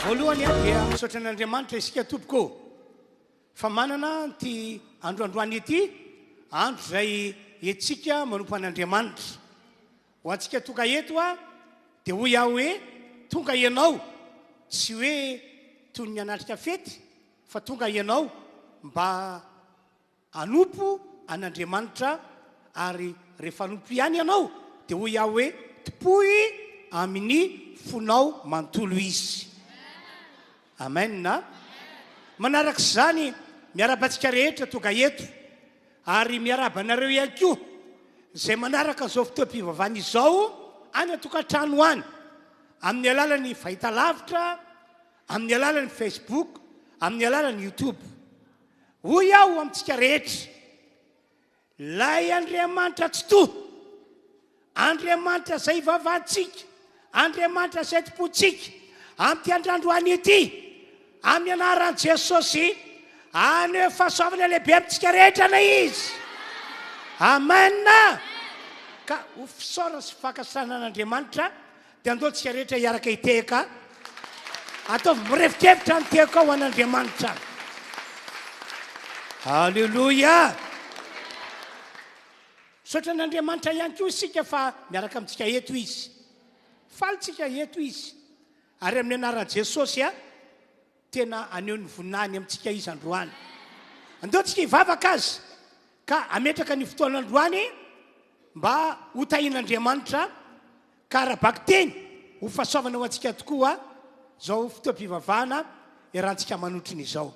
voalohany a dia misaotra an'andriamanitra isika tompoko fa manana ty androandroany ety andro zay etsika manompo an'andriamanitra ho antsika tonga eto a dia hoy aho hoe tonga ianao tsy hoe toy ny anatrika fety fa tonga ianao mba anompo an'andriamanitra ary rehefa anompo ihany ianao dia hoy aho hoe topoy amin'ny fonao manontolo izy amen na manaraka izany miarabantsika rehetra tonga eto ary miarabanareo ihany koa zay manaraka zao fotoam-pivavahana izao any atokantrano any amin'ny alalan'ny fahitalavitra amin'ny alalan'ny Facebook amin'ny alalan'ny YouTube hoy aho amintsika rehetra lay Andriamanitra tsy to Andriamanitra zay vavahantsika Andriamanitra zay tompontsika amin'ny androandroany ety amin'ny anaran'i Jesosy aneho fahasoavana lehibe amintsika rehetra na izy amen ka ho fisaora sy fakasana an'Andriamanitra dia andolontsika rehetra hiaraka hiteka ataovy mirefikevitra ny teko ao an'Andriamanitra halleloia misaotra an'Andriamanitra ihany koa isika fa miaraka amintsika eto izy falitsika eto izy ary amin'ny anaran'i Jesosy a tena aneo ny voninahiny amintsika izy androany andeontsika hivavaka azy ka ametraka ny fotoana androany mba ho tahin'Andriamanitra ka arabaky teny ho fahasoavana ho antsika tokoa zao fotoam-pivavahana iarahantsika manotriny izao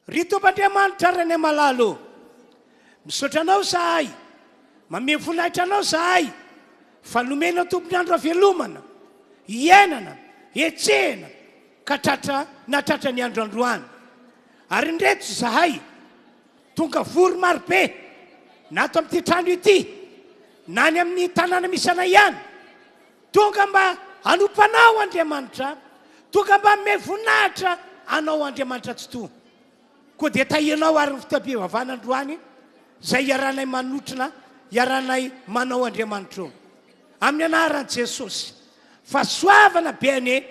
ry tomp'Andriamanitra rany malalo misaotra anao zahay mame voninahitra anao zahay fa nomena tompony andro avelomana hiainana etsehana ka natratra ny androandroany ary ndreto zahay tonga vory marobe nato amin'ity trano ity na ny amin'ny tanàna misy anay ihany tonga mba anompanao Andriamanitra tonga mba me voninahitra anao Andriamanitra tsy to koa dia tahinao ary ny fotoam-pivavahana androany zay iaranay manotrina iaranay manao Andriamanitra amin'ny anaran'i Jesosy fahasoavana be ane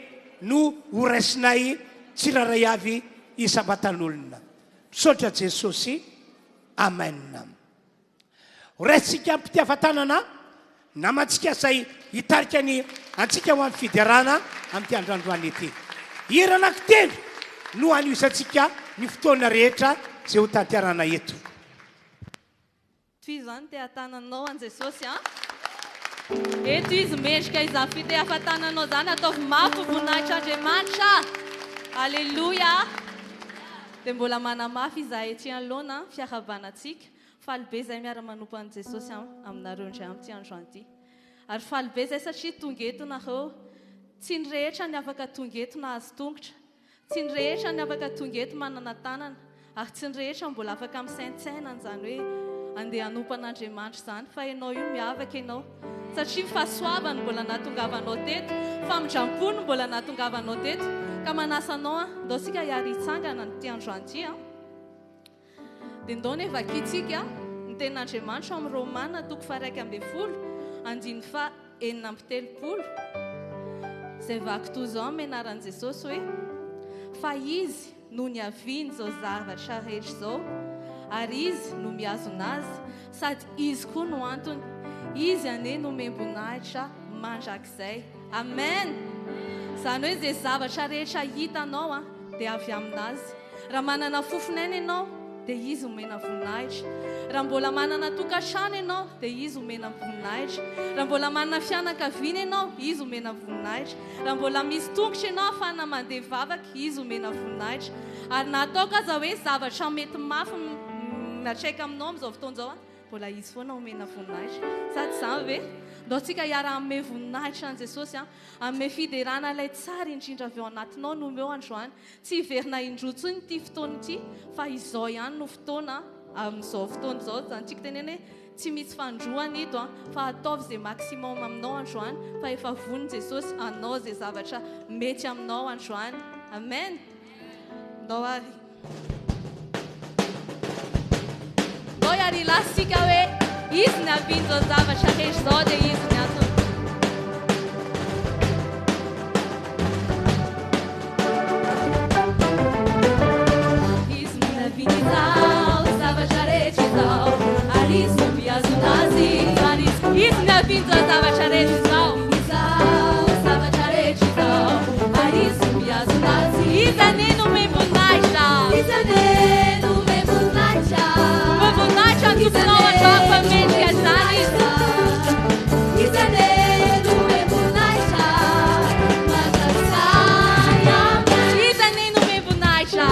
no horaisinay tsiraray avy isabatan'olona misaotra Jesosy amen horaisitsika mpitiavan-tanana namantsika zay hitarika ny antsika ho amin'ny fidiarana amin'ity androandroany ety hira anankitelo no aniosantsika ny fotoana rehetra zay ho tanterana eto toy izany te-hatananao an Jesosy a eto izy mendrika izany fite-hafantananao zany ataovy mafy voninahitra Andriamanitra alleloia dia mbola manamafy izahay ety anoloana fiakabanantsika faly be zay miara-manompo an Jesosy aminareo indray amin'ity androany ity ary faly be zay satria tonga eto nareo tsy ny rehetra ny afaka tonga eto nahazo tongotra tsy ny rehetra ny afaka tonga eto manana tanana ary tsy ny rehetra mbola afaka misaintsainana zany hoe andeha hanompo an'Andriamanitra zany fa ianao io miavaka ianao satria fahasoavany mbola nahatongavanao teto famindram-pony mbola nahatongavanao teto ka manasanao ndao sika hiary hitsangana nyty androany ity dia ndao ny evakitsika ny tenin'Andriamanitra amin'ny Romana 9:9-7 zay vaky toy izao amin'ny anaran'i Jesosy hoe fa izy no niaviany zao zavatra rehetra izao ary izy no miazona azy sady izy koa no antony izy ane no membonahitra mandrakizay amen zany hoe zay zavatra rehetra hitanao dia avy aminazy raha manana fofonena ianao dia izy homena voninahitra raha mbola manana tokantrano ianao dia izy homena voninahitra raha mbola manana fianakaviana ianao izy homena voninahitra raha mbola misy tongotra ianao afahana mandeha vavaka izy homena voninahitra ary nataoko aza hoe zavatra mety mafy natraika aminao amin'izao fotoan'izao mbola izy foana homena voninahitra sady zany ve ndao tsika hiara ame voninahitra an Jesosy ame fiderana ilay tsara indrindra avy ao anatinao no meo androany tsy hiverina indrotsony ity fotoana ity fa izao ihany no fotoana amin'izao fotoana izao zany tsika teneny hoe tsy misy fandroana ito fa ataovy zay maximum aminao androany fa efa voniny Jesosy anao zay zavatra mety aminao androany amen ndao ary ndao iary lasika hoe izy ny aviany zao zavatra rehetra zao dia izy ny antony vinto zavatra rehetra izao zavatra rehetra izao aizy miazo nazy izany nomembonahitra nomembonahitra antokonao atrako famendrika zany izany nomembonahitra mazasayama izany nomembonahitra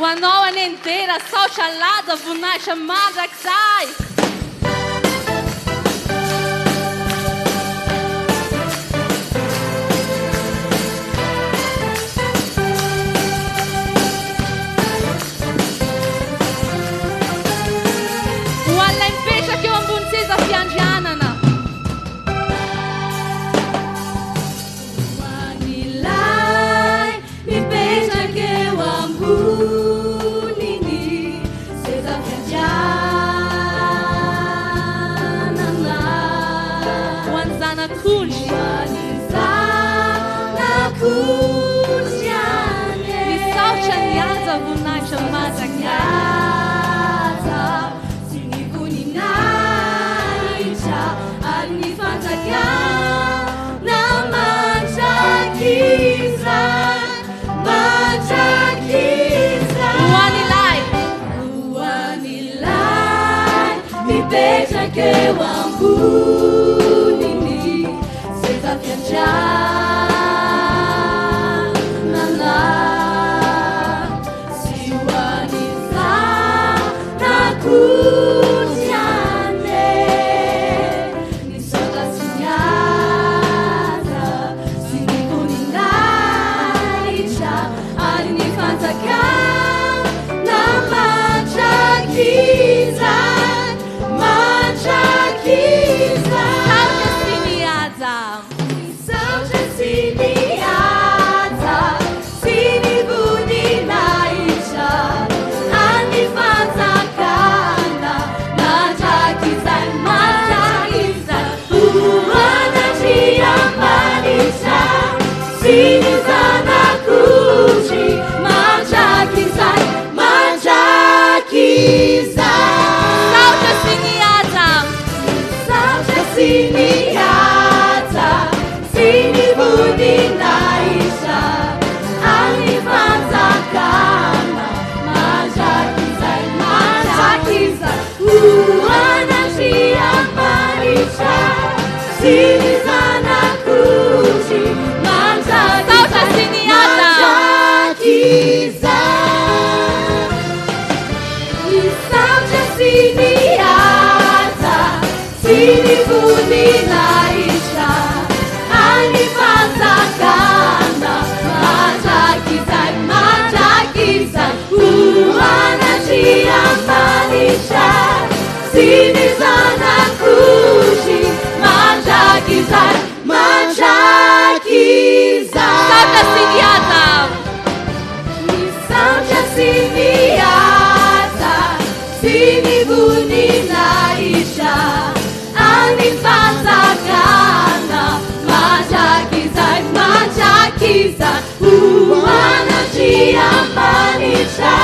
Hoanao any andera sao salada voninahitra mandrakizay. mipetraka amboniny seza fiandrianana sy hoany zanakotiane ny saotra sy miaza sy ny voninahitra ary ny fanjakana mandrakiza mandrakiza saotra sy miaza sy ny voninahitra ary ny fanjakana mandrakiza mandrakiza hoanandriamanitra sy ny zanakotry mandrakiza mandrakiza saotra sy miaza sy ny voninahitra ary ny fanjakana mandrakiza mandrakiza hoanandriamanitra sy ny zanakotry mandrakiza mandrakiza saotra sy miaza sy ny voninahitra ary ny fanjakana mandrakiza mandrakiza hoanandriamanitra sy ny zanakotry mandrakiza mandrakiza saotra sy miaza saotra sy miaza sy ny voninahitra ary ny fanjakana mandrakiza mandrakiza hoanandriamanitra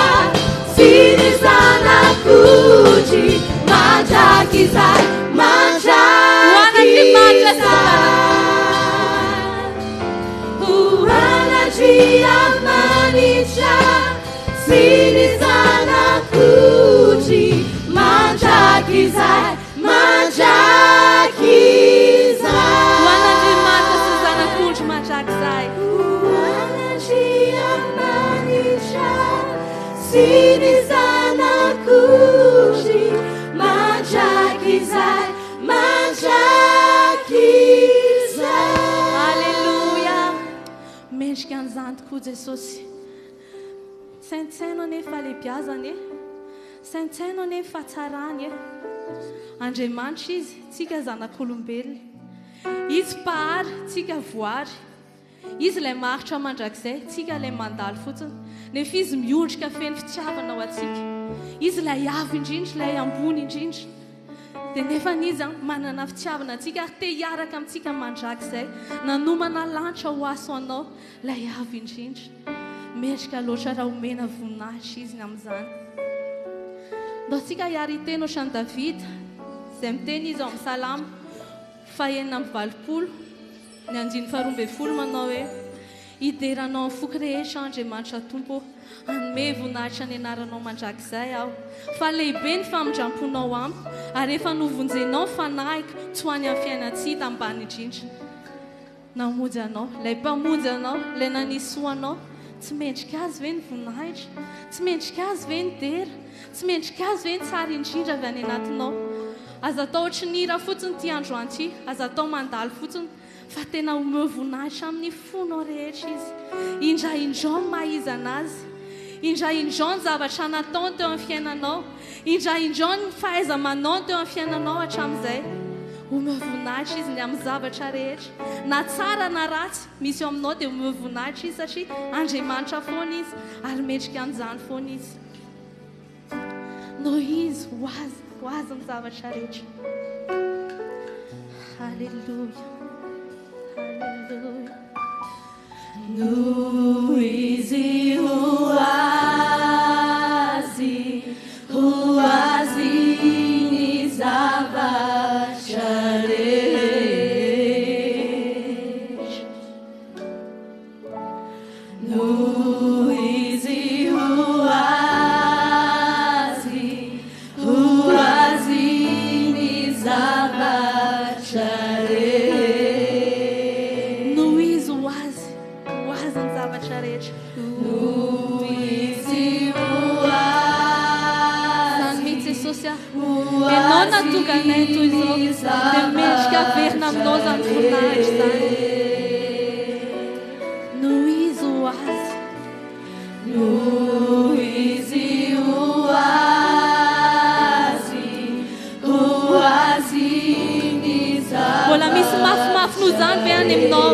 sy ny zanakotry mandrakiza mandrakiza hoanandriamanitra sy ny zanakotry mandrakiza mandrakiza hoanandriamanitra sy zanakotry mandrakizay hoanandriamanitra sy ny zanakotry mandrakizay mandrakizay alleluia mendrika an'izany tokoa Jesosy saintsaino anefa falebiazany saintsaino anefa fahatsarany Andriamanitra izy tsika zanak'olombelona izy mpahary tsika voary izy ilay maritra mandrakizay tsika ilay mandalo fotsiny nefa izy miondrika feno fitiavana ho atsika izy ilay avo indrindra ilay ambony indrindra dia nefa n'izy manana fitiavana atsika ary te hiaraka amintsika mandrakizay nanomana lanitra ho aso anao ilay avo indrindra mendrika loatra raha omena voninahitra izy amin'izany ndao tsika hiary hiteny ohatran'i Davida izay miteny izy ao amin'ny salama 120 ny 120 manao hoe hideranao amin'ny foky rehetra Andriamanitra Tompo hanome voninahitra ny anaranao mandrakizay aho fa lehibe ny famindramponao amiko ary efa novonjenao fanahiko tsy ho any amin'ny fiainantsika ambany indrindra namonjy anao ilay mpamonjy anao ilay nanisoa anao tsy mendrika azy ve ny voninahitra tsy mendrika azy ve ny dera tsy mendrika azy ve ny tsara indrindra avy any anatinao aza atao ohatry ny hira fotsiny ty andro anty aza atao mandalo fotsiny fa tena omeo voninahitra amin'ny fonao rehetra izy indraindrao mahiza anazy indraindrao ny zavatra nataony teo amin'ny fiainanao indraindrao ny fahaiza-manao teo amin'ny fiainanao hatramin'izay omeo voninahitra izy ny amin'ny zavatra rehetra na tsara na ratsy misy eo aminao dia omeo voninahitra izy satria Andriamanitra foana izy ary mendrika an'izany foana izy no izy ho azy ny zavatra rehetra halleluja halleluja no izy ho azy ny zavatra rehetra no izy ho azy ny tonga anay toy izao dia mendrika verina aminao zany voninahitra zany noho izy ho azy noho izy ho azy mbola misy mafimafy no zany ve any aminao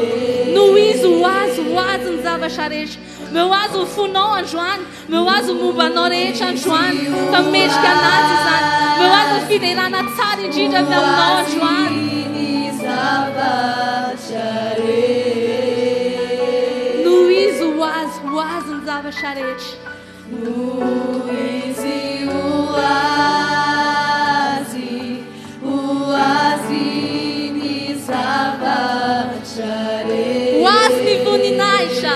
noho izy ho azy ny zavatra rehetra meu azo ho fonao androany meu azo ho mombanao rehetra androany fa mendrika anazy zany meu azo ho fiderana tsara indrindra avy aminao androany noho izy ho azy ny zavatra rehetra noho izy ho azy ny zavatra rehetra ho azy ny voninahitra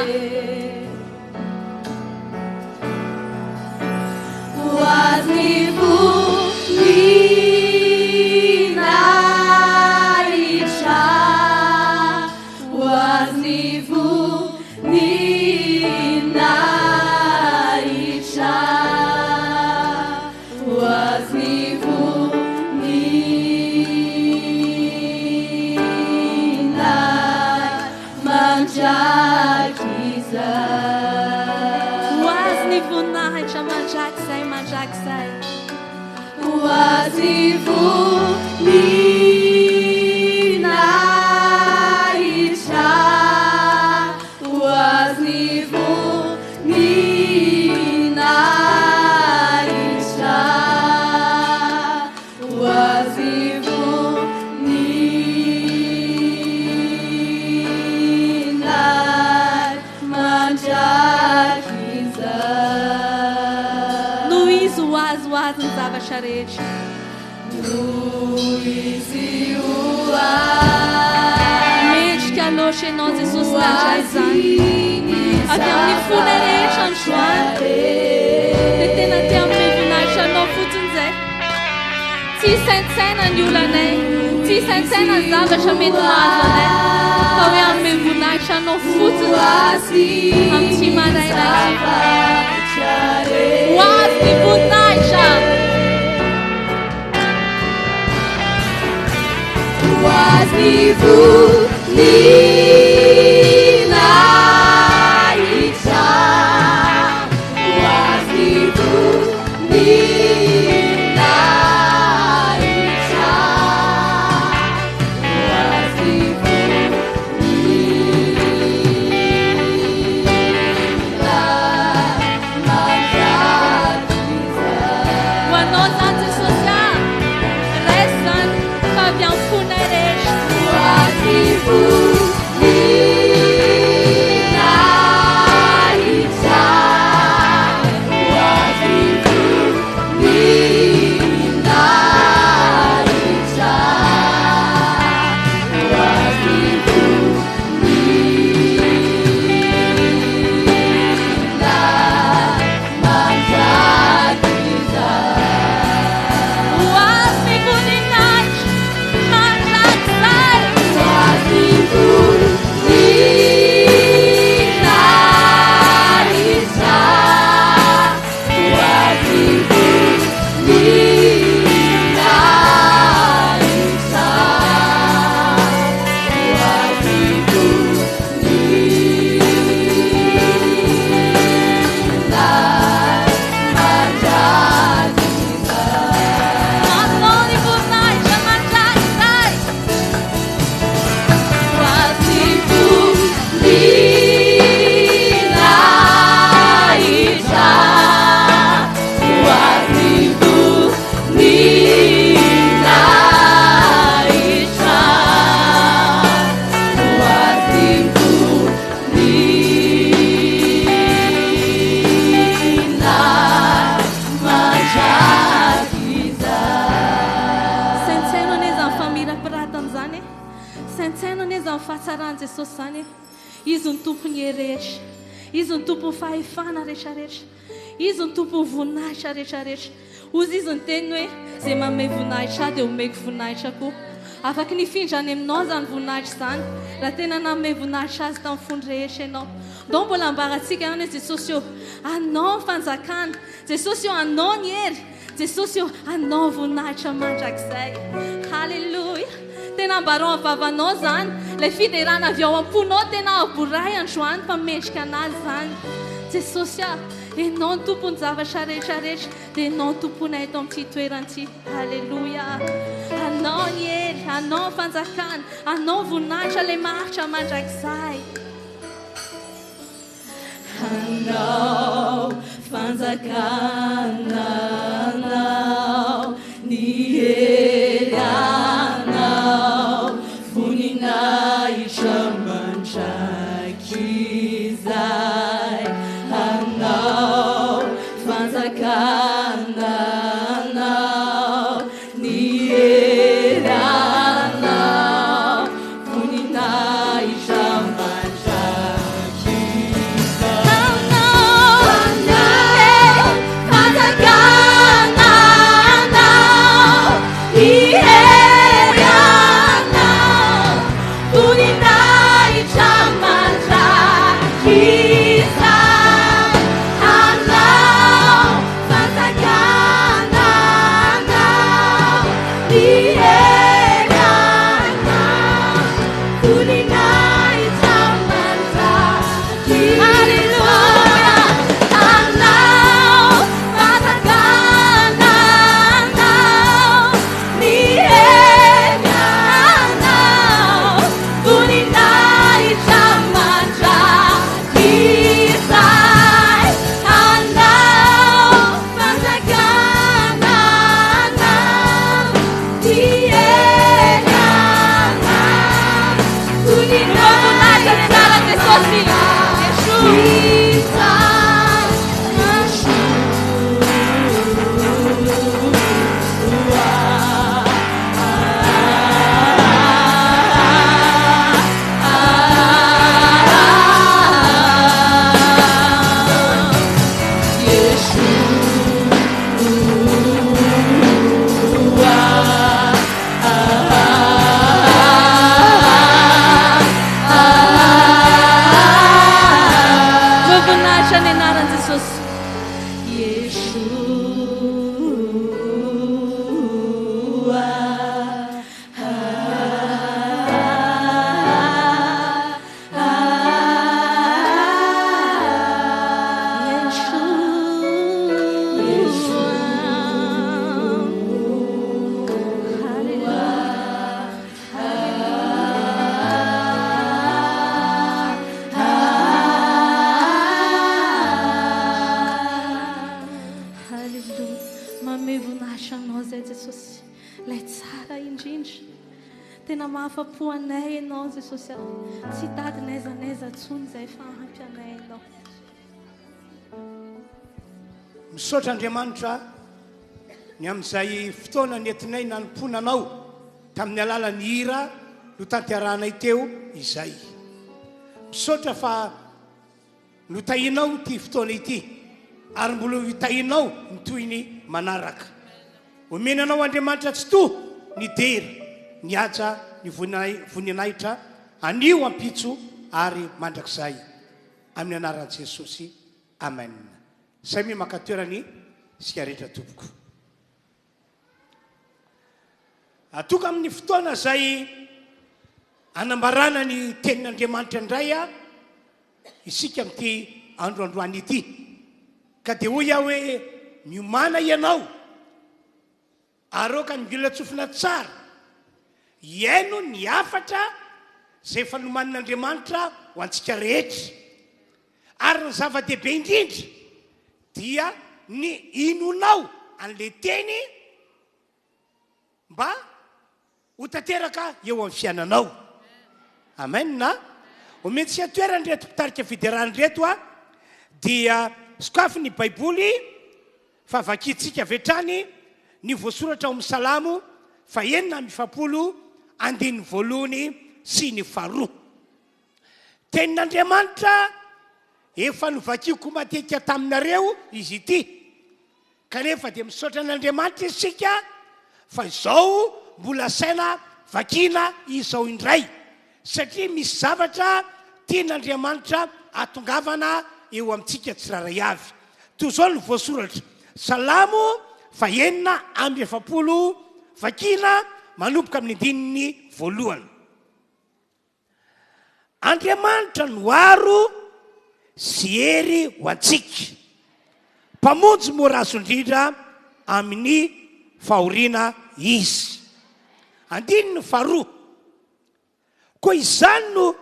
was ni voninahitra was ni voninahitra was ni voninahitra manjakiza was ni voninahitra manjakiza mandraksay was ni voninahitra was ni voninahitra was ni voninahitra manjakiza was ny zavatra rehetra mendrika loatra ianao jesosy nandray zany avy amin'ny fona rehetra androany dia tena tia amin'ny voninahitra anao fotsiny zay tsy saintsaina ny olanay tsy saintsaina ny zavatra mety mahazo anay fa hoe amin'ny voninahitra anao fotsiny amin'ny tsy maraina was ny voninahitra was ni voninahitra was ni voninahitra was ni voninahitra wanao zany jesosy resan fa avy amin'ny fonay rehetra was ni voninahitra was ni voninahitra was ni voninahitra manjakiza was ni voninahitra manjakiza was ni voninahitra was ni voninahitra was ni fahatsarany jesosy zany izy ny tompony rehetra izy ny tompony fahefana rehetrarehetra izy ny tompony voninahitra rehetrarehetra ozy izy ny teny hoe zay manome voninahitra dia omeko voninahitra koa afaka nifindrany aminao zany voninahitra zany raha tena nanome voninahitra azy tamin'ny fony rehetra ianao donc mbola ambaratsika ihany hoe jesosy io anao ny fanjakana jesosy io anao ny hery jesosy io anao voninahitra mandrakizay. Halleloia. Tena mbaron avavanao zany ilay fiderana avy ao am-ponao tena aboray androany fa mendrika anazy zany. Jesosy ianao ny tompony zavatra rehetrarehetra dia ianao ny tomponay eto amin'ity toeran'ity. Halleloia. Anao ny hery, anao ny fanjakana, anao voninahitra ilay maharitra mandrakizay. Anao fanjakana, anao ny hery, anao voninahitra mandrakizay. Anao fanjakana, anao ny hery, anao voninahitra mahafapo anay ianao Jesosy. Tsy tady naizanaiza ntsony izay fa ampy anay ianao. Misaotra Andriamanitra ny amin'izay fotoana nentinay nanomponanao tamin'ny alalan'ny hira no tanterahanay teo izay. Misaotra fa notahinao ity fotoana ity ary mbola hitahinao ny toy ny manaraka. Omenanao Andriamanitra tsy to ny dera, ny aja, ny voninahitra anio ampitso ary mandrakizay amin'ny anaran'i Jesosy. Amen. Samy makatoerany sika rehetra tompoko. Atoka amin'ny fotoana izay anambarana ny tenin'Andriamanitra indray isika amin'ity androandroany ity. Ka dia hoy aho hoe miomana ianao aroka mila tsofina tsara iaino ny afatra izay fanomanin'Andriamanitra ho antsika rehetra. Ary ny zava-dehibe indrindra dia ny inonao an'ilay teny mba ho tanteraka eo amin'ny fiainanao. Amen na? Omentsika toerany reto mpitarika fiderany reto dia sokafy ny baiboly fa vakitsika vetrany ny voasoratra ao amin'ny Salamo 4:1 sy ny 2. Tenin'Andriamanitra efa novakiko matetika taminareo izy ity, kanefa dia misaotra an'Andriamanitra isika fa izao mbola saina vakina izao indray, satria misy zavatra tian'Andriamanitra atongavana eo amintsika tsiraray avy. Toy izao ny voasoratra Salamo 770 vakina manomboka amin'ny andininy voalohany. Andriamanitra noaro sy hery ho antsika, mpamonjy moraso indrindra amin'ny fahoriana izy. Andininy faharoa, koa izany no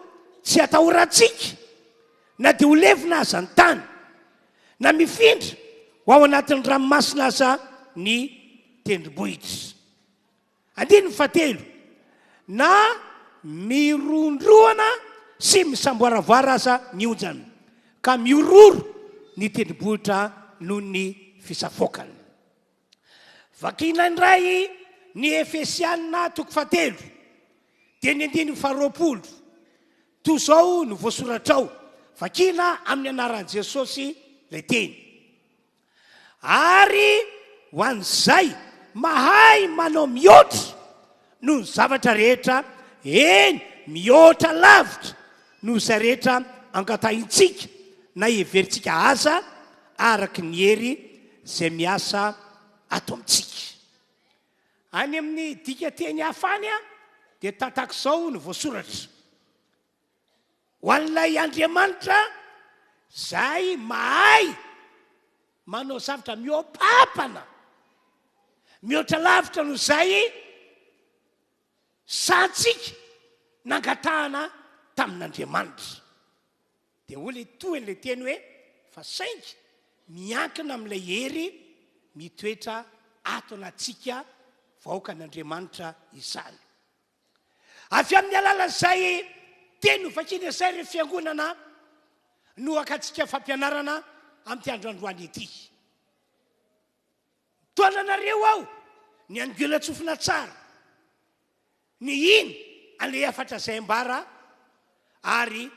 tsy atahorantsika na dia ho levina aza ny tany na mifindra ho ao anatin'ny ranomasina aza ny tendrombohitra. Andininy fahatelo, na mirondroana sy misamboaravoara aza ny onjany ka miororo ny tendrombohitra noho ny fisafokany. Vakina indray ny Efesiana toko fahatelo dia ny andininy faharoapolo. Toy izao no voasoratra ao, vakina amin'ny anaran'i Jesosy ilay teny: ary ho an'izay mahay manao mihoatra noho ny zavatra rehetra, eny mihoatra lavitra noho izay rehetra angatahintsika na heverintsika aza araky ny hery izay miasa ato amintsika. Any amin'ny dika teny hafany dia tataka izao no voasoratra: ho an'ilay Andriamanitra zay mahay manao zavatra mihoapapana, mihoatra lavitra no zay santsika nangatahana tamin'Andriamanitra. Dia ho le toen'ilay teny hoe fa saingy miankina amin'ilay hery mitoetra ato anatsika vahoaka n'Andriamanitra izany. Avy amin'ny alalan'izay teny ho vakina izay rehefa fiangonana no akatsika fampianarana amin'ity androandroany ity. Taonanareo aho ny angela tsofina tsara, ny iny an'ilay efatra izay ambara, ary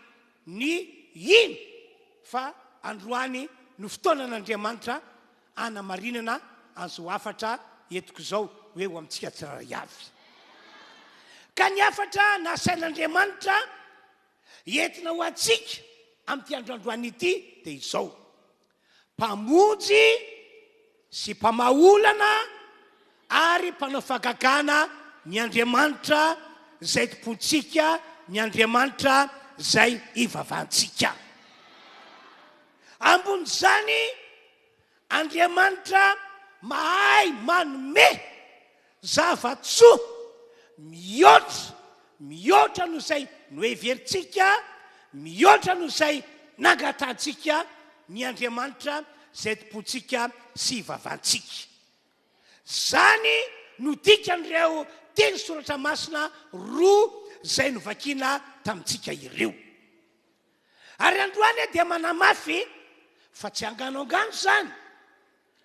ny iny fa androany no fotoanan'Andriamanitra anamarinana an'izao afatra entiko izao hoe ho amintsika tsirairay avy. Ka ny afatra nasain'Andriamanitra entina ho antsika amin'ity androandroany ity dia izao: mpamonjy sy mpamaolana ary mpanao fahagagana ny Andriamanitra izay tompontsika, ny Andriamanitra izay ivavahantsika. Ambon'izany Andriamanitra mahay manome zavatsoa mihoatra no izay noheverintsika, mihoatra no izay nangatahantsika ny Andriamanitra izay tompontsika sy ivavahantsika. Zany no dikan'ireo teny soratra masina roa izay novakina tamintsika ireo. Ary androany dia manamafy fa tsy anganoangano zany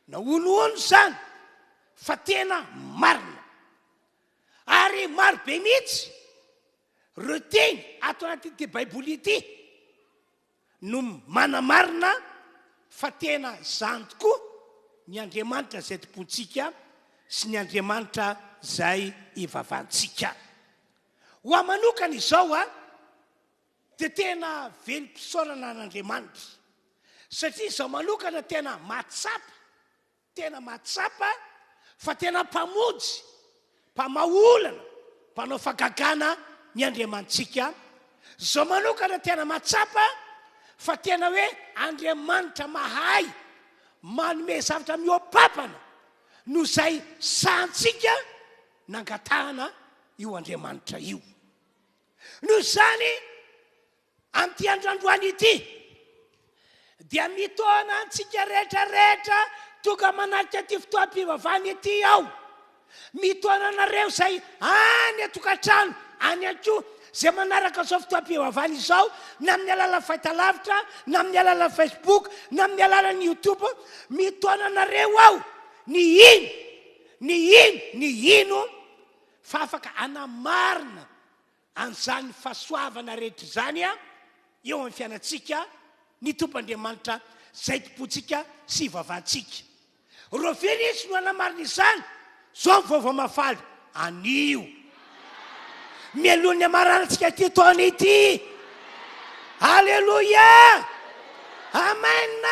na onohono zany fa tena marina. Ary maro be mihitsy ireo teny ato anaty'ity baiboly ity no manamarina fa tena zany tokoa ny Andriamanitra izay tompontsika sy ny Andriamanitra izay ivavahantsika. Ho amanokana izao dia tena velom-pisaorana an'Andriamanitra, satria izao manokana tena matsapa fa tena mpamonjy, mpamaolana, mpanao fahagagana ny Andriamantsika. Izao manokana tena matsapa fa tena hoe Andriamanitra mahay manome zavatra mihoapapana no izay santsika nangatahana io Andriamanitra io. Noho izany amin'ity androandroany ity dia mitaona antsika rehetrarehetra tonga manatrika ty fotoam-pivavahana ity ao. Mitaona anareo izay any atokantrano, any ankoa izay manaraka izao fotoam-pivavahana izao, na amin'ny alalan'ny fahitalavitra, na amin'ny alalan'ny Facebook, na amin'ny alalan'ny YouTube. Mitaona anareo ao ny ino fa afaka anamarina an'izany fahasoavana rehetra izany eo amin'ny fiainantsika ny Tompoandriamanitra izay tompontsika sy ivavahantsika. Ro very izy no anamarina izany, zao ny vaovao mafaly anio mialohan'ny amaranantsika ty taona ity. Alleluia, amen.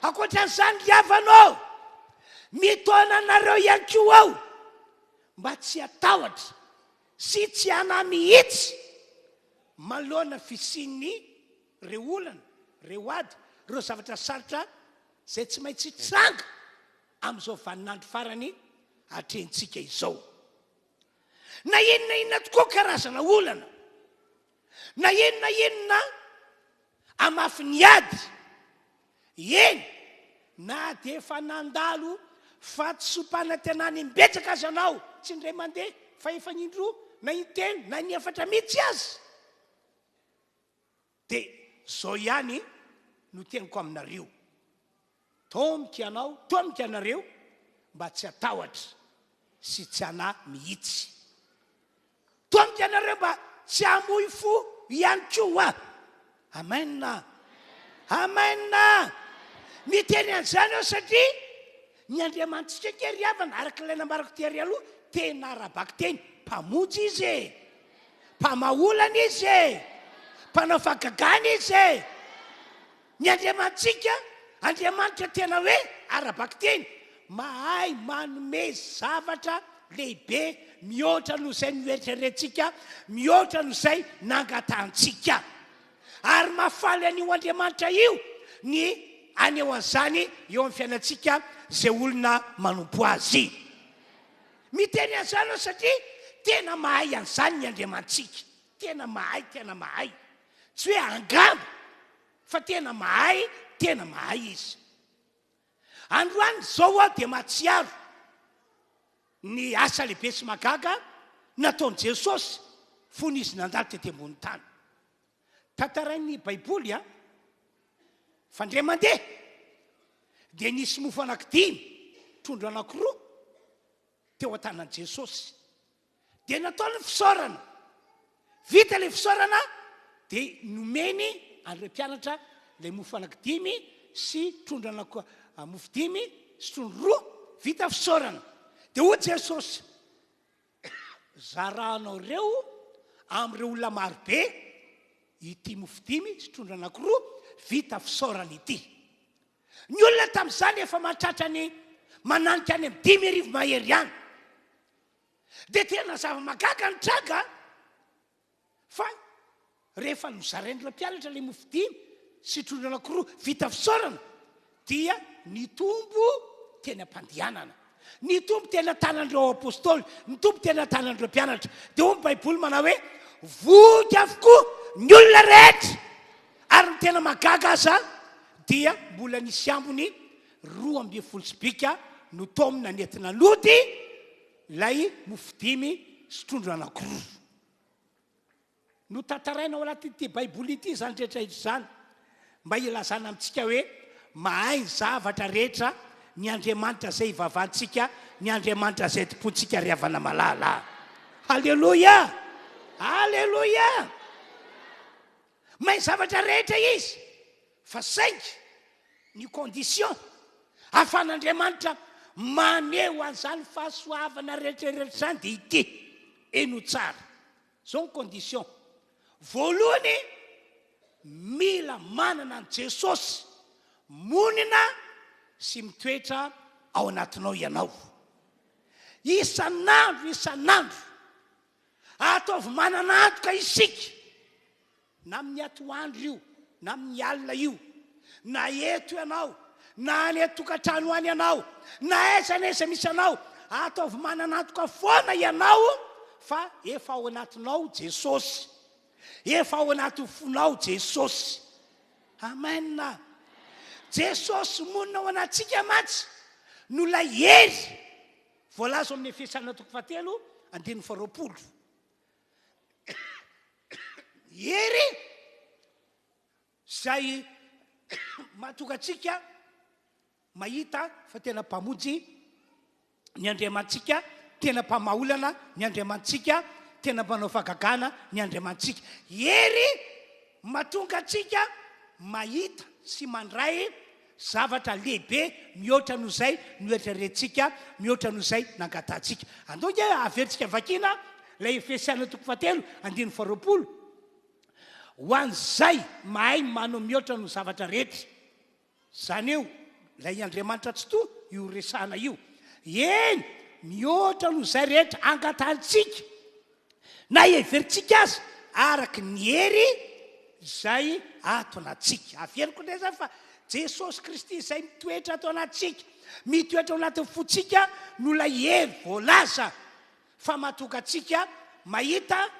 Ankoatran'izany liavanao, mitona anareo ihany koa ao mba tsy atahotra sy tsy ana mihitsy maloana fisiany reo olana reo ady reo zavatra sarotra zay tsy maintsy tranga am'izao vaninandro farany atrentsika izao. Na inona tokoa karazana olana, na inona amafiny ady, eny na de efa nandalo fa tsy sompanantenany mbetsaka azy anao, tsy indray mandeha fa efa nindroa na intelo na niefatra mihitsy azy, de zao ihany no teniko aminareo, tomboka ianareo mba tsy atahotra sy tsy ana mihitsy, tomboka ianareo mba tsy amoy fo ihany koa. Amena, amena. Miteny an'izany aho satria ny Andriamanitsika kery havana araka ilay nambarako tery aloha tena arabaka teny, mpamonjy izy e, mpamaolana izy e, mpanao fagagana izy e. Ny Andriamanitra tena hoe arabaka teny, mahay manome zavatra lehibe mihoatra noho izay noeritreretintsika, mihoatra noho izay nangatantsika. Ary mahafaly an'io Andriamanitra io ny aneo an'izany eo amin'ny fiainantsika zay olona manompo azy. Miteny an'izany aho satria tena mahay an'izany ny Andriamantsika, tena mahay, tsy hoe angamba fa tena mahay izy. Androany zao aho dia mahatsiaro ny asa lehibe sy magaga nataon'i Jesosy fony izy nandalo tety ambony tany. Tantarain'ny Baiboly fandray mandeha dia nisy mofo anankidimy, trondro anankiroa teo an-tanan' Jesosy, dia nataony fisaorana. Vita ilay fisaorana dia nomeny an'ireo mpianatra ilay mofo anankidimy sy trondro mofo dimy sy trondro roa, vita fisaorana. Dia hoy Jesosy, zaranao reo amin'ireo olona marobe ity mofo dimy sy trondro anankiroa vita fisaorana ity. Ny olona tamin'izany efa mahatratra ny mananika any amin'ny 10,000 mahery ihany. Dia tena zava-magaga ny tranga, fa rehefa nozarain'ireo mpianatra ilay mofo dimy sy trondro anankiroa vita fisaorana dia nitombo teny am-pandehanana, nitombo teny an-tanan'ireo apôstôly, nitombo teny an-tanan'ireo mpianatra. Dia hoy ny Baiboly manao hoe voky avokoa ny olona rehetra, ary ny tena magaga aza dia mbola nisy ambony 12 sibika no tomina nentina lody lay mofo dimy sy trondro anankiroa. No tantaraina ao anatin'ity Baiboly ity zany rehetra izany, mba ilazana amintsika hoe mahay zavatra rehetra ny Andriamanitra zay ivavahantsika, ny Andriamanitra zay tompontsika ry havana malala. Halleluja, halleluja. Mahay zavatra rehetra izy, fa saingy ny condition ahafahan'Andriamanitra maneho an'izany fahasoavana rehetrarehetra zany dia ity eno tsara. Zao ny condition. Voalohany, mila manana an' Jesosy monina sy mitoetra ao anatinao ianao. Isan'andro ataovy manana antoka isika, na amin'ny atoandro io, na amin'ny alina io, na eto ianao, na any tokantrano any ianao, na aiza misy anao, ataovy manana antoka foana ianao fa efa ao anatinao Jesosy, efa ao anaty fonao Jesosy. Amena. Jesosy monina ao anatsika matsy no lay hery voalaza amin'ny Efesana 4:20. Hery zay mahatonga atsika mahita fa tena mpamonjy ny Andriamantsika, tena mpamaolana ny Andriamantsika, tena mpanao fagagana ny Andriamantsika. Hery mahatonga atsika mahita sy mandray zavatra lehibe mihoatra noho izay noeritreretintsika, mihoatra noho izay nangatantsika. Andao averintsika vakina lay Efesiana 4:20. Ho an'izay mahay manao mihoatra no zavatra rehetra. Zany eo, lay Andriamanitra tsy toa io resana io. Eny mihoatra no zay rehetra angatantsika na everitsika azy araky ny hery zay ato anatsika. Averiko ndray zay fa Jesosy Kristy zay mitoetra ato anatsika, mitoetra ao anatin'ny fotsika no lay hery voalaza fa matoka atsika mahita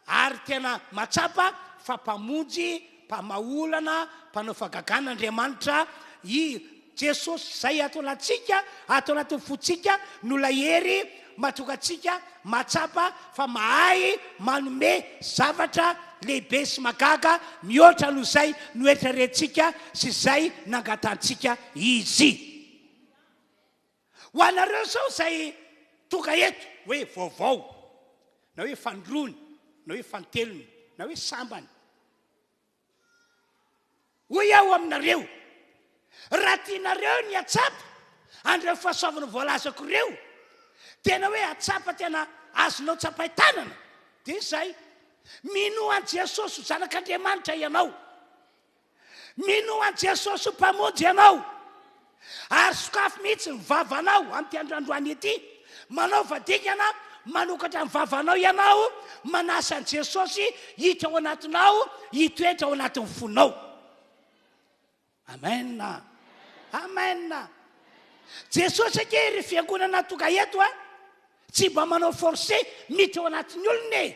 ary tena matsapa fa mpamonjy, mpamaolana, mpanao fagagana Andriamanitra i Jesosy zay ato anatsika, ato anatin'ny fotsika no lay hery matoka atsika matsapa fa mahay manome zavatra lehibe sy magaga mihoatra no zay noetrarentsika sy zay nangatantsika izy. Ho anareo zao zay tonga eto hoe vaovao na hoe fandrony na hoe fantelony na hoe sambany, hoy aho aminareo, raha tianareo ny atsapa andreo fahasoavana voalazako reo, tena hoe atsapa tena azonao tsapaitanana, dia zay mino an Jesosy ho zanak'Andriamanitra ianao, mino an Jesosy ho mpamonjy ianao, ary sokafo mihitsy ny vavanao amin'ity androandroany ity, manao vadikana manokatra ny vavanao ianao, manasa an Jesosy hitra ao anatinao, hitoetra ao anatin'ny fonao. Amen. Amen. Jesosy ake ry fiangonana tonga eto tsy mba manao forcé miditra ao anatin'ny olona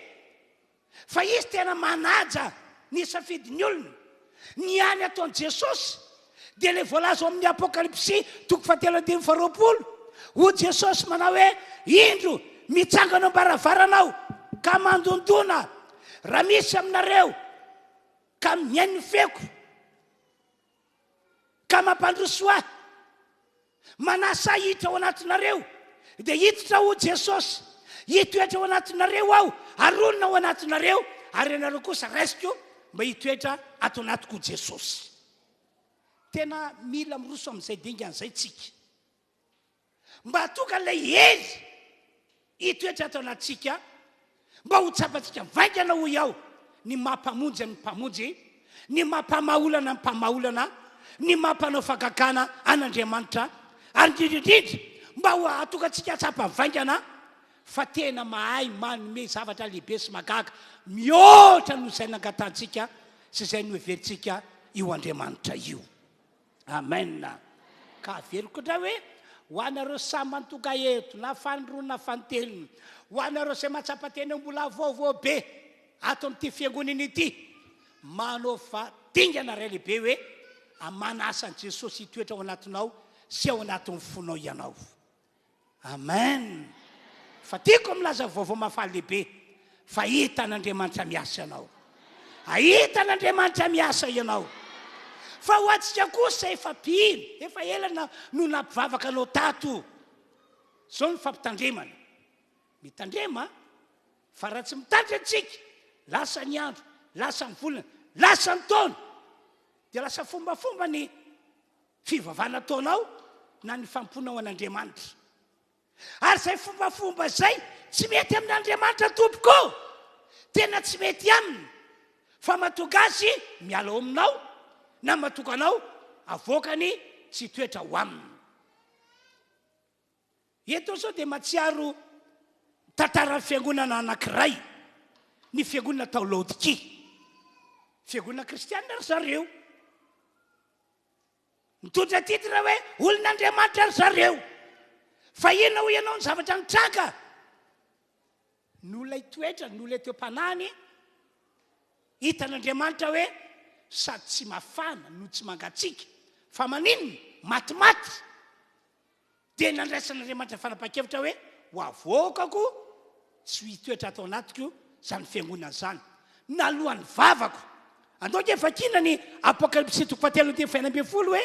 fa izy tena manaja ny safidiny olona. Ny any ataon'i Jesosy dia le voalaza ao amin'ny Apokalipsy 7:20 ho Jesosy manao hoe indro mitsangana am-baravaranao ka mandondona, raha misy aminareo ka miainy feko ka mampandroso ahy manasa hitra ao anatinareo, dia hiditra ho Jesosy hitoetra ao anatinareo aho, aronina ao anatinareo, ary ianareo kosa raisiko mba hitoetra ato anatiko Jesosy. Tena mila miroso amin'izay dingan'izay tsika mba hatoka ilay hery hitoetra ato anatsika, mba ho tsapatsika vaingana ho iaho ny mampamonjy amin'ny mpamonjy, ny mampamaolana amin'ny mpamaolana, ny mampanao fagagana an'Andriamanitra, ary indrindrindrindra mba ho atokantsika tsapa vaingana fa tena mahay manome zavatra lehibe sy magaga mihoatra no izay nangatantsika sy izay noeverintsika io Andriamanitra io. Amen. Ka averiko ndray hoe ho anareo samy mantoka eto na fandrony na fantelony, ho anareo izay matsapa tena mbola vaovao be ato amin'ity fiangonana ity, manao fadingana ray lehibe hoe amanasa an Jesosy hitoetra ao anatinao sy ao anatin'ny fonao ianao. Amen. Fa tiako milaza vaovao mafaly lehibe fa hita n'Andriamanitra miasa ianao, ahita n'Andriamanitra miasa ianao. Fa ho atsika kosa efa pino, efa elana no nampivavaka anao tato, zao ny fampitandremana, mitandrema fa raha tsy mitandry antsika lasa ny andro, lasa ny volana, lasa ny taona, dia lasa fombafomba ny fivavahana ataonao na ny famponao an'Andriamanitra. Ary zay fombafomba zay tsy mety amin'Andriamanitra tompoko, tena tsy mety aminy, fa matonga azy miala ao aminao na matonga anao avokany tsy toetra ho aminy. Eto zao dia matsiaro tantaran'ny fiangonana anankiray, ny fiangonana tao Laodikia, fiangonana kristianina ry zareo, mitondra titra hoe olon'Andriamanitra ry zareo, fa inona ho ianao ny zavatra nitranga no lay toetra, no lay teo-panany hitan'Andriamanitra hoe sady tsy mafana no tsy mangatsika fa maninona matimaty, dia nandraisan'Andriamanitra fanapa-kevitra hoe ho avokako tsy hitoetra atao anatiko zany fiangonana zany na alohan'ny vavako. Andao ke vakina ny Apokalipsy 7:20 hoe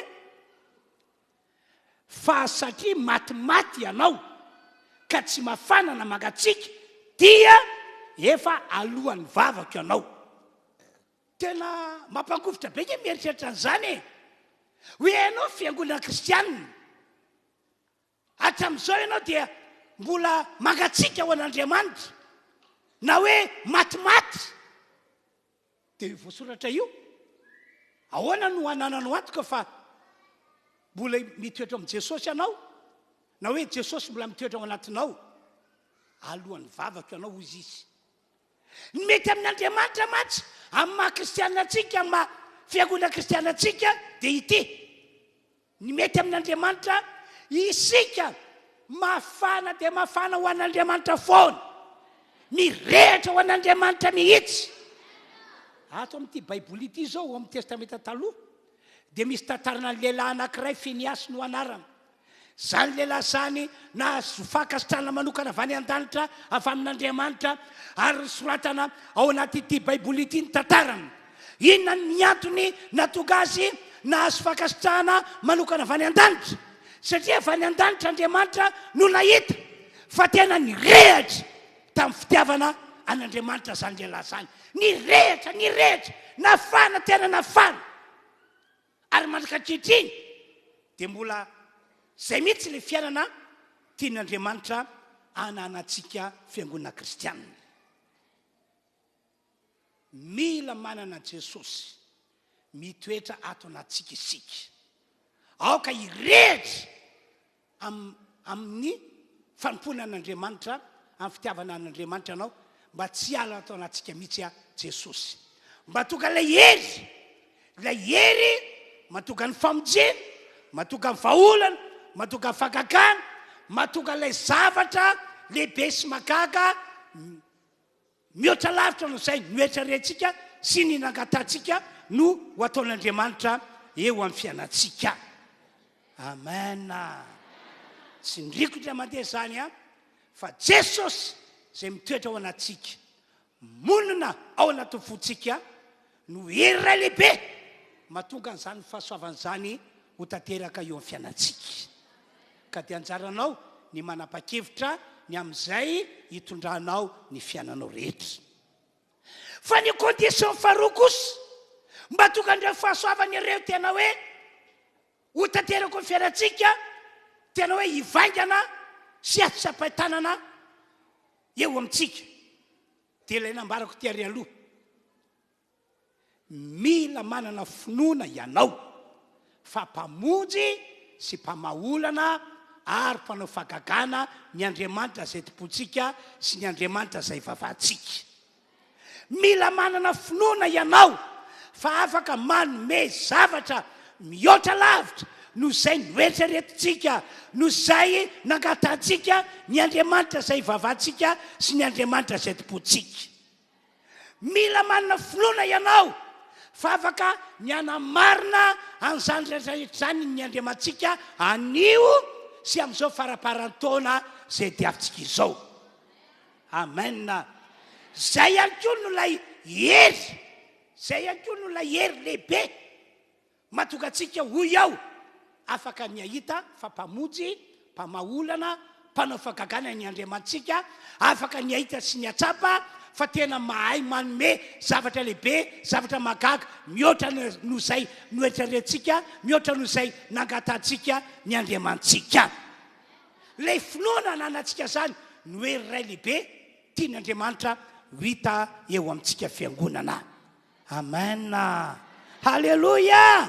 fa satria matimaty ianao ka tsy mafana na mangatsika dia efa alohan'ny vavako ianao. Tena mampangovotra be ke mieritreritra an'izany hoe ianao fiangonana kristianina hatramin'izao ianao dia mbola mangatsika ho an'Andriamanitra na hoe matimaty, dia io voasoratra io ahoana no hanananao antoka fa mbola mitoetra amin'i Jesosy ianao na hoe jesosy mbola mitoetra ao anatinao alohan'ny vavaka ianao izy izy ny mety amin'Andriamanitra matsy amin'ny maha kristianatsika amin'ny maha fiangonana kristianatsika dia ity ny mety amin'Andriamanitra isika mafana dia mafana ho an'Andriamanitra foana mirehatra ho an'Andriamanitra mihitsy ato amin'ity baiboly ity zao amin'ny testamenta taloha dia misy tantarana ny lehilahy anankiray Finiasy no anarana zany lehilahy zany na fakasitrana manokana avy any an-danitra avy amin'Andriamanitra ary soratana ao anatyity baiboly ity ny tantarana inona ny antony natonga azy nahazo fakasitrahana manokana avy any an-danitra satria avy any an-danitra Andriamanitra no nahita fa tena nirehatra tamin'ny fitiavana an'Andriamanitra zany lehilahy zany nirehatra nafana tena nafana ary mandrakatretriny dia mbola zay mihitsy le fiainana tian'Andriamanitra ananantsika fiangonana kristianina mila manana Jesosy mitoetra ato anatsika isika aoka irehatra amin'ny fanompoana an'Andriamanitra amin'ny fitiavana an'Andriamanitra anao mba tsy ala ato anatsika mihitsy Jesosy mba tonga lay hery mahatonga ny famonjena mahatonga ny vaolana mahatonga ny fakakana mahatonga lay zavatra lehibe sy magaga mihoatra lavitra no zay noetra rentsika sy ny nangatantsika no ho ataon'Andriamanitra eo amin'ny fiainantsika amena tsy nirikotra mandeha zany fa Jesosy zay mitoetra ao anatsika monina ao anatin'ny fontsika no hery ray lehibe mahatonga an'izany fahasoavan'izany ho tanteraka eo amin'ny fiainantsika ka dia anjaranao ny manapa-kevitra ny amin'izay hitondranao ny fiainanao rehetra fa ny condition faharoa kosa mba tonga andreo fahasoavany ireo tena hoe ho tanteraka ny fiainantsika tena hoe hivaingana sy atsapaitanana eo amintsika dia ilay nambarako tiary aloha mila manana finoana ianao fa mpamonjy sy mpamaolana ary mpanao fagagana ny Andriamanitra zay tompontsika sy ny Andriamanitra zay vavantsika mila manana finoana ianao fa afaka manome zavatra mihoatra lavitra no zay noeritreretintsika no zay nangatantsika ny Andriamanitra zay vavantsika sy ny Andriamanitra zay tompontsika mila manana finoana ianao fa afaka ny anamarina an'izany rehetrarehetra zany ny Andriamantsika anio sy amin'izao faraparan-taona zay diavintsika izao amena zay ihany koa no lay hery lehibe mahatonga antsika hoy ao afaka ny ahita fa mpamonjy mpamaolana mpanao fagagana ny Andriamantsika afaka ny ahita sy ny atsapa fa tena mahay manome zavatra lehibe zavatra magaga mihoatra no zay noetraretintsika mihoatra no zay nangatantsika ny Andriamantsika lay finoana anantsika zany noery ray lehibe tiany Andriamanitra hita eo amintsika fiangonana amena halleloia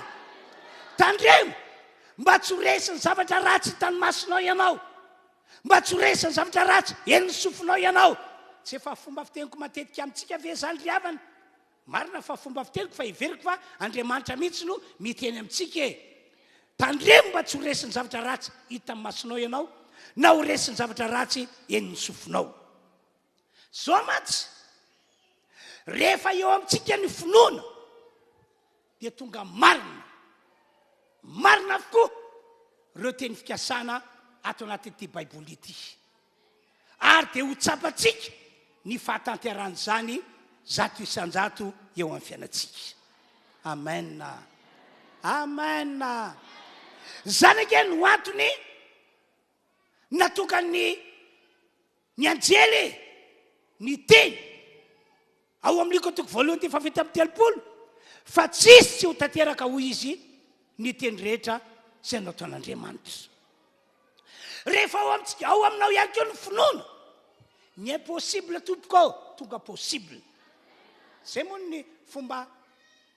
tandremo mba tsy horesiny zavatra ratsy tany masinao ianao mba tsy horesiny zavatra ratsy eny ny sofinao ianao tsy efa fomba fiteniko matetika amintsika ve zany ry havana marina fa fomba fiteniko fa iveriko fa Andriamanitra mihitsy no miteny amintsika tandremo mba tsy horesiny zavatra ratsy hita amin'ny masinao ianao na horesiny zavatra ratsy eny ny sofinao zao matsy rehefa eo amintsika ny finoana dia tonga marina avokoa ireo teny fikasana ato anatyity baiboly ity ary dia ho tsapatsika ny fahatanteran'izany zato isan-jato eo amin'ny fiainantsika amena zany ake no antony natonga ny anjely ny teny ao amin'ny likotoko voalohany ty fafita amin'ny telopolo fa tsisy tsy ho tanteraka hoy izy ny teny rehetra sy anao taon'Andriamanitra rehefa ao aminao ihany koa ny finoana ny impossible tompoko tonga possible zay moa ny fomba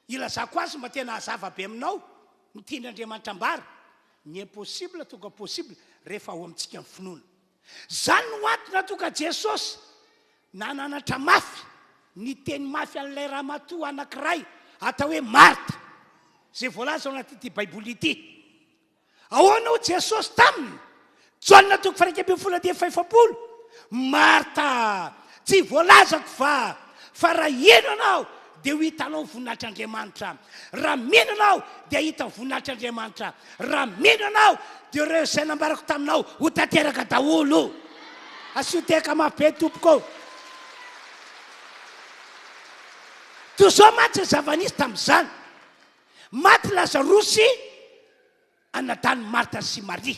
ilazako azy mba tena hazava be aminao ny tian'Andriamanitra ambara ny impossible tonga possible rehefa ao amintsika ny finoana. Zany no antony atoka Jesosy nananatra mafy ny teny mafy an'ilay ramatoa anankiray atao hoe Marta, zay voalaza ao anaty baiboly ity. Ahoana ho Jesosy taminy Jaona 1:40 Marta, tsy voalazako fa raha eno anao dia ho hitanao voninahitr'Andriamanitra. Raha mino anao dia hita voninahitr'Andriamanitra. Raha mino anao dia ireo izay nambarako taminao ho tanteraka daholo. Asioteka mabe tompoko. Toy izao maty zava-nisy tamin'izany. Maty Lazarosy anadany Marta sy Maria.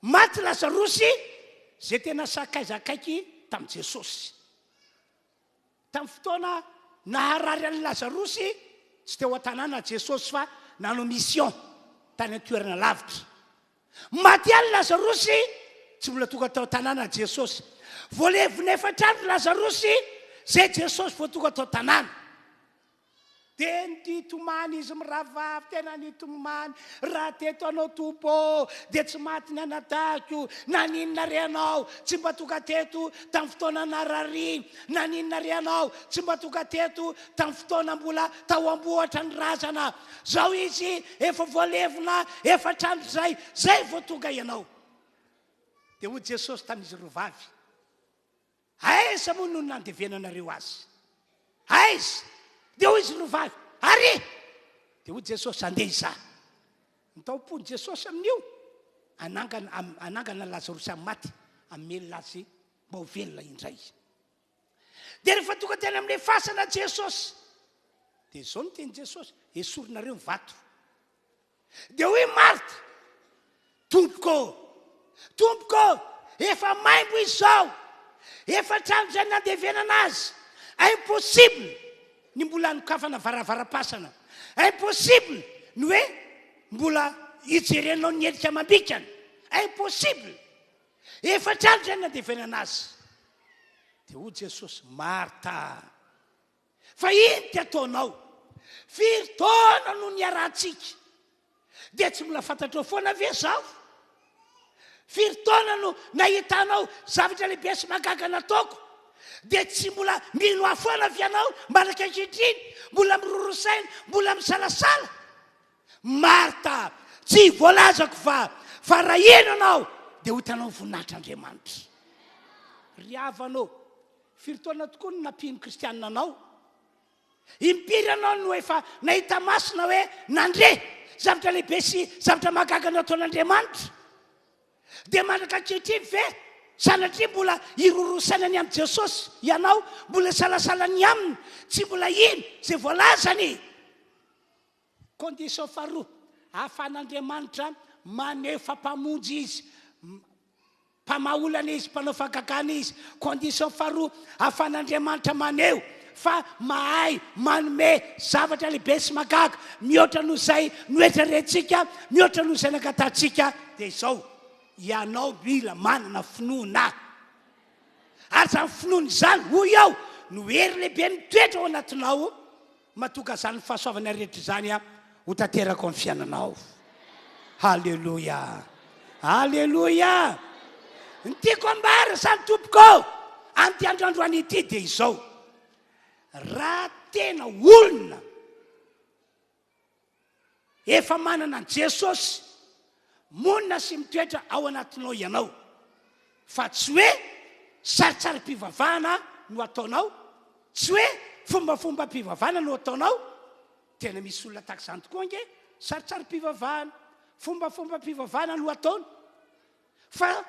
Maty Lazarosy zay tena sakaizakaiky tamin'i Jesosy. Tamin'ny fotoana naharary an'i Lazarosy tsy teo an-tanàna Jesosy fa nanao mission tany an-toerana lavitra. Maty any Lazarosy tsy mbola tonga tao an-tanàna Jesosy. Voalevina efatrandro Lazarosy zay Jesosy vao tonga tao an-tanàna. Dia nitomany izy miravavy, tena nitomany. Raha teto anao tompo dia tsy maty ny anadako. Naninona re anao tsy mba tonga teto tamin'ny fotoana narary. Naninona re anao tsy mba tonga teto tamin'ny fotoana mbola tao ambohatra ny razana. Zao izy efa voalevina efatrandro zay vao tonga ianao. Dia hoy Jesosy tamin'izy roa vavy, aiza moa no nandevenanareo azy? Aiza? Dia hoy izy roa vavy, ary! Dia hoy Jesosy, andeha izaho. Ny taom-pony Jesosy amin'io anangana Lazarosy amin'ny maty, hamelona azy mba ho velona indray. Dia rehefa tonga teny amin'ilay fasana Jesosy, dia izao no teny Jesosy, esorinareo ny vato. Dia hoy Marta, tompoko, efa maimbo izao, efa trano izay nandevenana azy. Impossible ny mbola nokafana varavara-pasana. Impossible ny hoe mbola hijerenao ny endrika amam-bikany. Impossible. Efa trano izay nandevenana azy. Dia hoy Jesosy, Marta, fa ino ty ataonao? Firy taona no niarahantsika dia tsy mbola fantatrao foana ve zaho? Firy taona no nahitanao zavatra lehibe sy magaga nataoko dia tsy mbola mino afoana avy ianao malaka ankehitriny, mbola mirorosaina, mbola misalasala? Marta, tsy voalazako fa raha eno anao dia ho hitanao voninahitr'Andriamanitra. Ry havanao, firy taona tokoa no nampino kristianina anao? Impiry anao no efa nahita masina hoe nandre zavatra lehibe sy zavatra magaga nataon'Andriamanitra? Dia malaka ankehitriny ve sanatria mbola irorosainany amin'ny Jesosy ianao, mbola salasalany aminy, tsy mbola ino zay voalazany? Condition faharoa, ahafahan'Andriamanitra maneho fampamonjy izy, mpamaolana izy, mpanao fakakana izy. Condition faharoa, ahafahan'Andriamanitra maneho fa mahay manome zavatra lehibe sy magaga mihoatra noho izay noetrarehtsika, mihoatra noho izay nangatantsika. Dia izao, ianao mila manana finoana. Ary zany finoana izany, hoy aho, no hery lehibe mitoetra ao anatinao, mahatonga zany fahasoavana rehetra izany ho tanteraka amin'ny fiainanao. Halleluia, halleluia. Ny tiako ambara zany tompoko anty androandroany ity dia izao, raha tena olona efa manana an Jesosy, monina sy mitoetra ao anatinao ianao, fa tsy hoe saritsary-pivavahana no ataonao, tsy hoe fombafomba-pivavahana no ataonao. Tena misy olona tahaka izany tokoa nge, saritsary-pivavahana, fombafomba-pivavahana no ataony, fa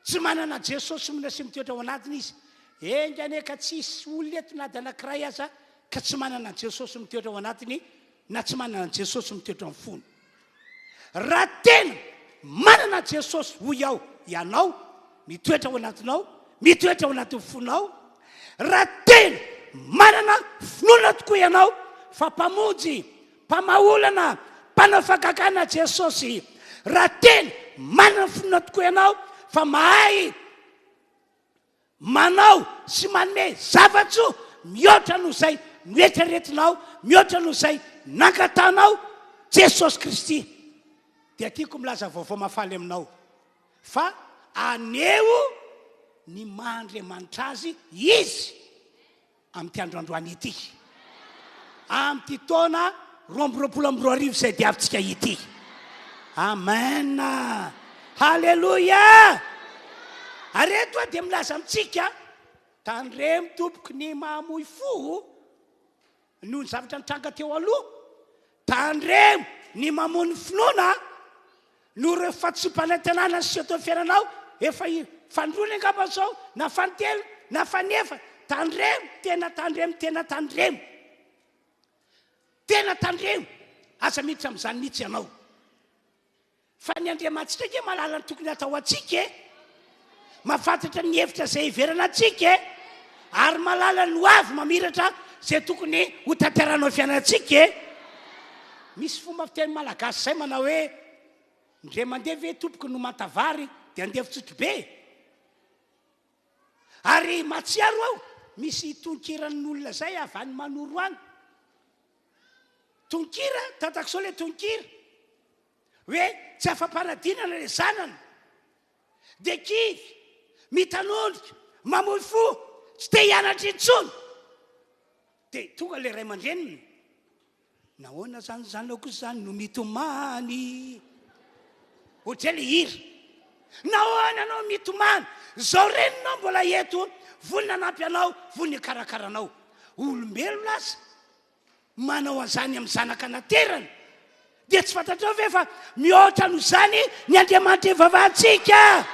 tsy manana Jesosy monina sy mitoetra ao anatiny izy. Engane ka tsisy olona eto na dia anankiray aza ka tsy manana Jesosy mitoetra ao anatiny, na tsy manana Jesosy mitoetra amin'ny fony. Raha tena manana Jesosy, hoy aho, ianao mitoetra ao anatinao, mitoetra ao anatin'ny fonao. Raha tena manana finoana tokoa ianao, fa mpamonjy, mpamaolana, mpanao fakakana Jesosy. Raha tena manana finoana tokoa ianao, fa mahay manao sy manome zavatso mihoatra noho izay noetreretinao, mihoatra noho izay nangatanao Jesosy Kristy. Dia tiako milaza vaovao mafaly aminao. fa aneo ny mahandriamanitra azy izy am'ty androandroany ity, am'ty taona 2024 izay diavintsika ity. Amen. Halleloia. Areto a dia milaza amitsika tandremo tompoky ny mahamoy fo noho ny zavatra nitranga teo aloha, tandremo ny mamony finoana no reo fatsompanantenana sy atao fiainanao efa fandrony angamba zao na fantelo na fanefa. Tandremo, tena tandremo, tena tandremo, tena tandremo. Aza miditra am'izany mihitsy ianao fa ny Andriamantsika ke malala ny tokony atao atsika, mafantatra ny hevitra zay iverana atsika, ary malala ny hoavy mamiratra zay tokony ho tanteranao fiainatsika. Misy fomba fiteny malagasy zay manao hoe ndre mandeha ve tompoky no mantavary dia andeha fitsotro be. Ary matsiaro ao misy tonkiran'olona zay avy any manoro any, tonkira tatak'izao le tonkira hoe tsy afa-paradinana le zanana dia kivy mitanondrika mamoy fo tsy te hianatra intsony. Dia tonga le ray aman-dreniny, nahoana zany zanako zany no mitomany, ohatra le hira, nahoana anao mitomany, zao reninao mbola eto vonina anampy anao, vonina karakaranao. Olombelo lasa manao an'izany amin'ny zanaka naterana dia tsy fantatrao ve fa mihoatra no zany ny Andriamanitra ivavahantsika.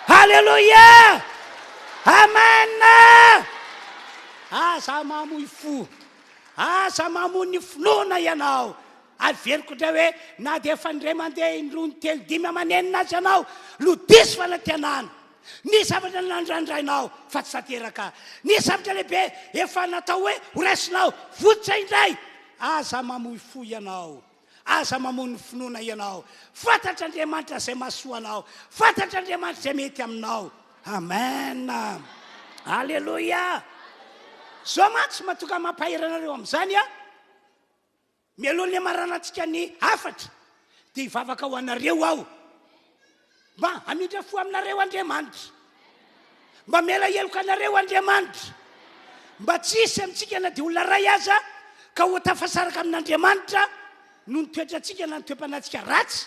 Halleloia. Amen. Aza mamoy fo, aza mamoy ny finoana ianao. Averiko ndray hoe na dia efa ndray mandeha indrony telo dimy amanenina azy ianao, lodisy fanantenana. Ny zavatra nandrandrainao fa tsy tanteraka, ny zavatra lehibe efa natao hoe horaisinao votsitra indray. Aza mamoy fo ianao, aza mamoy ny finoana ianao. Fantatra Andriamanitra zay mahasoa anao, fantatra Andriamanitra zay mety aminao. Amen. Halleloia. Zao mantsy matoka mampahiranareo amin'izany a, mialohan'ny amaranantsika ny afatra dia hivavaka ho anareo aho, mba hamindra fo aminareo Andriamanitra, mba miala heloka anareo Andriamanitra, mba tsisy amintsika na dia olona ray aza ka ho tafasaraka amin'Andriamanitra no ny toetratsika na ny toe-panatsika ratsy,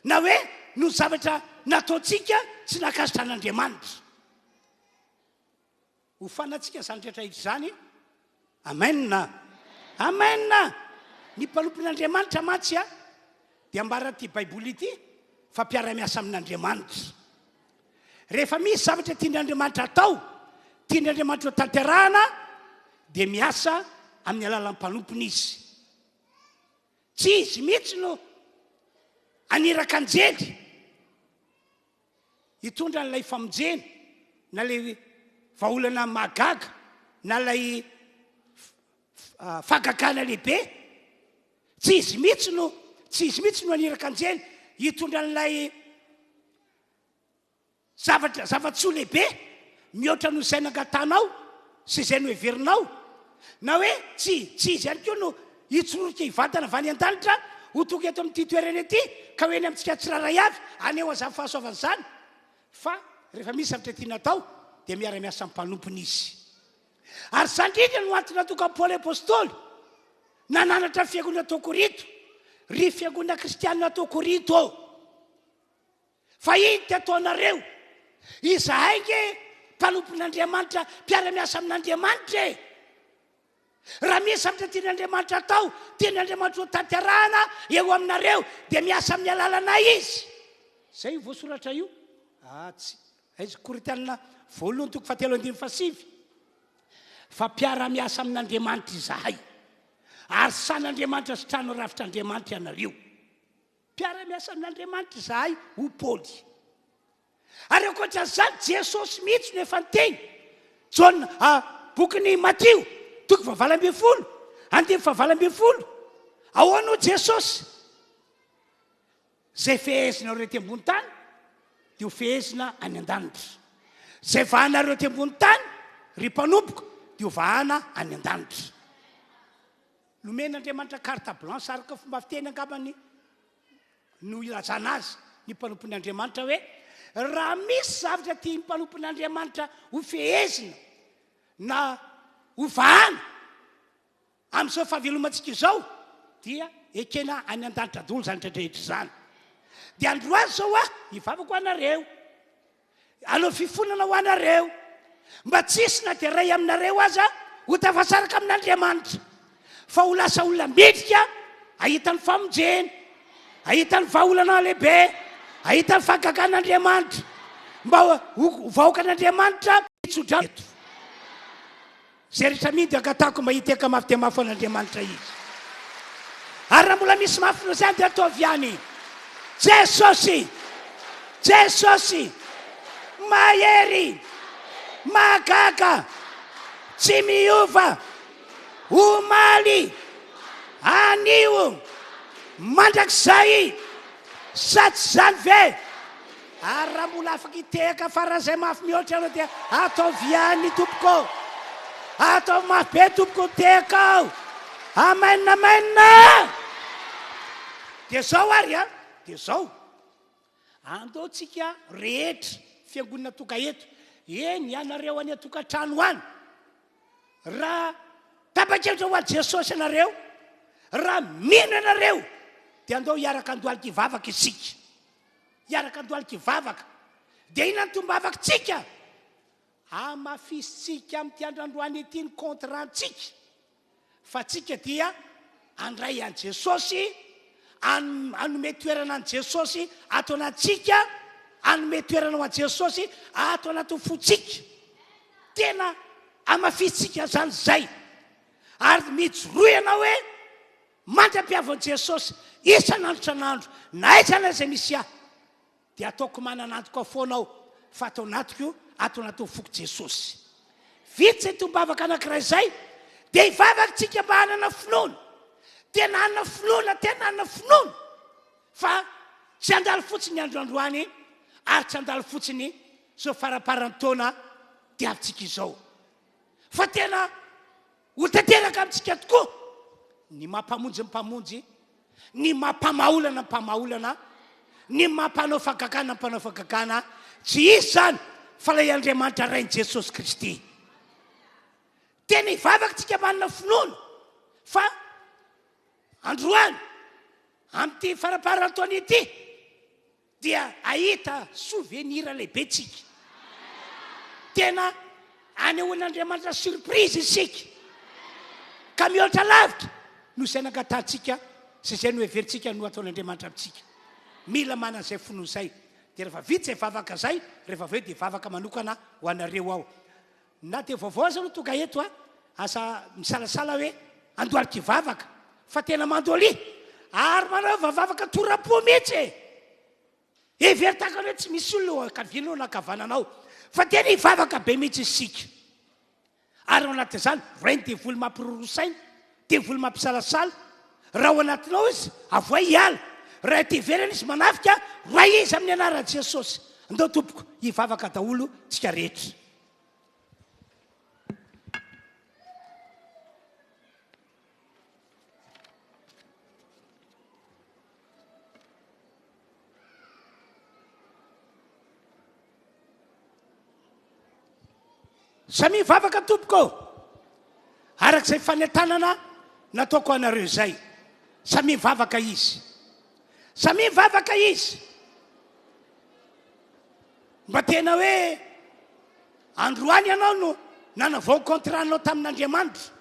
na hoe no zavatra nataontsika tsy nakasitra an'Andriamanitra. Ho fanatsika zany rehetra izany. Amen. Amen. Ny mpanompon'Andriamanitra mantsy a dia ambara ty baiboly ity fa mpiara-miasa amin'Andriamanitra. Rehefa misy zavatra tian'Andriamanitra atao, tian'Andriamanitra ho tanterahana, dia miasa amin'ny alalan'ny mpanompony izy. Tsy izy mihitsy no aniraka anjely hitondra n'ilay famonjena na lay vahaolana mahagaga na lay fagagana lehibe. Tsy izy mihitsy no aniraka anjely hitondra n'ilay zavatsoa lehibe mihoatra no izay nangatanao sy izay no heverinao, na hoe tsy izy ihany koa no hitsoroka hivantana avy any an-danitra ho tonga eto amin'ity toerana ity ka hoe ny amintsika tsiraray avy aneo azavy fahasoavan'izany. Fa rehefa misy zavatra tiana atao dia miara-miasa amin'ny mpanompony izy. Ary zany indrindra no antony natoka Paoly apôstôly nananatra fiangonana tao Korito, ry fiangonana kristianina tao Korito ao. Fa iny ty ataonareo, izahay nge mpanompon'Andriamanitra, mpiara-miasa amin'Andriamanitra e. Raha misy zavatra tian'Andriamanitra atao, tian'Andriamanitra ho tanterahana eo aminareo dia miasa amin'ny alalana izy. Zay voasoratra io. Tsy aiza Koritianina 1:7-8. Fa mpiara-miasa amin'Andriamanitra izahay, ary san'Andriamanitra sy trano ravitr'Andriamanitra ianareo. Mpiara-miasa amin'Andriamanitra izahay ho Paoly. Ary ankoatran'izany Jesosy mihitsy no efa niteny bokiny Matio 12:20, 2:20. Ahoana ho Jesosy? Zay fehezina reo ty ambony tany dia ho fehezina any an-danitra, zay vahanareo ty ambony tany ry mpanompoko dia ho vahana any an-danitra. Nomen'Andriamanitra carte blanche araka fomba fiteny angambany no ilazana azy ny mpanompon'Andriamanitra hoe raha misy zavatra tia ny mpanompon'Andriamanitra ho fehezina na ho vahana amin'izao fahavelomantsika izao dia ekena any an-danitra dolo zany rehetra zany. Dia androany zao hivavaka ho anareo, aleo fifonana ho anareo, mba tsisy na dia ray aminareo aza ho tafasaraka amin'Andriamanitra, fa ho lasa olona midrika, ahitany famonjena, ahitany vahaolana lehibe, ahitany fahagagan'Andriamanitra, mba ho vahoaka an'Andriamanitra mitsodrano eto. Zay rehetra midy agatako mba hiteka mafy dia mafy an'Andriamanitra izy. Ary raha mbola misy mafy no zany dia ataovy ihany. Jesosy, Jesosy, mahery, mahagaga, tsy miova, omaly, anio, mandrakizay, sady zany ve. Ary raha mbola afaka hiteka fara zay mafy mihoatra anao dia ataovy ihany tompoko, ataovy mafy be tompoko teka, amainina. Dia zao ary dia zao andaotsika rehetra fiangonana toka eto, eny ianareo any atokantrano any, raha tapa-kevitra ho an'i Jesosy ianareo, raha mino ianareo dia andao hiaraka andohalika hivavaka isika, hiaraka andohalika hivavaka. Dia ina ny tombavakatsika amafisitsika amin'ity androandroany ity ny contrantsika, fa tsika dia andray an'i Jesosy, anome toerana an' Jesosy ato anatsika, anome toerana ho an'i Jesosy ato anaty fotsika. Tena amafisitsika zany zay. Ary mijoroy ianao hoe mandra-piavo an'i Jesosy isan'andro isan'andro, na aiza na izay misy ahy dia ataoko mananantoko foanao, fa atao anatiko ato anaty foko Jesosy. Vitsy zay tombavaka anankiray zay dia hivavaka tsika mba hanana finoana. Tena hanana finoana, tena hanana finoana, fa tsy handalo fotsiny androandroany, ary tsy handalo fotsiny zao faraparan-taona dia avitsika izao, fa tena ho tanteraka amintsika tokoa ny mampamonjy ny mpamonjy, ny mampamaolana ny mpamaolana, ny mampanao fagagana ny mpanao fagagana. Tsy izy zany fa ilay Andriamanitra rain'i Jesosy Kristy. Tena hivavaka tsika manana finoana, fa androany amin'ity faraparan-taona ity dia ahita souvenir lehibe tsika. Tena anehoan'Andriamanitra surprise isika, ka mihoatra lavitra no izay nangatantsika sy izay no heverintsika no ataon'Andriamanitra amintsika. Mila manana izay finoana izay. Dia rehefa vita izay vavaka zay, rehefa avy eo dia vavaka manokana ho anareo ao. Na dia vaovao aza no tonga eto asa misalasala hoe andohalika hivavaka, fa tena mandoly ary manao vavavaka tora-po mihitsy. Evertakana hoe tsy misy olona kavinao na kavananao, fa tena hivavaka be mihitsy isika. Ary ao anatin'izany rainy devoly mampirorosaina, devoly mampisalasala. Raha ao anatinao izy avoay hiala, raha ty ivelany izy manafika, roay izy amin'ny anaran'i Jesosy. Andao tompoko hivavaka daholo tsika rehetra. Samy hivavaka tompoko arak'izay fanentanana nataoko anareo zay. Samy hivavaka izy, samy hivavaka izy, mba tena hoe androany ianao no nanavao contranao tamin'Andriamanitra,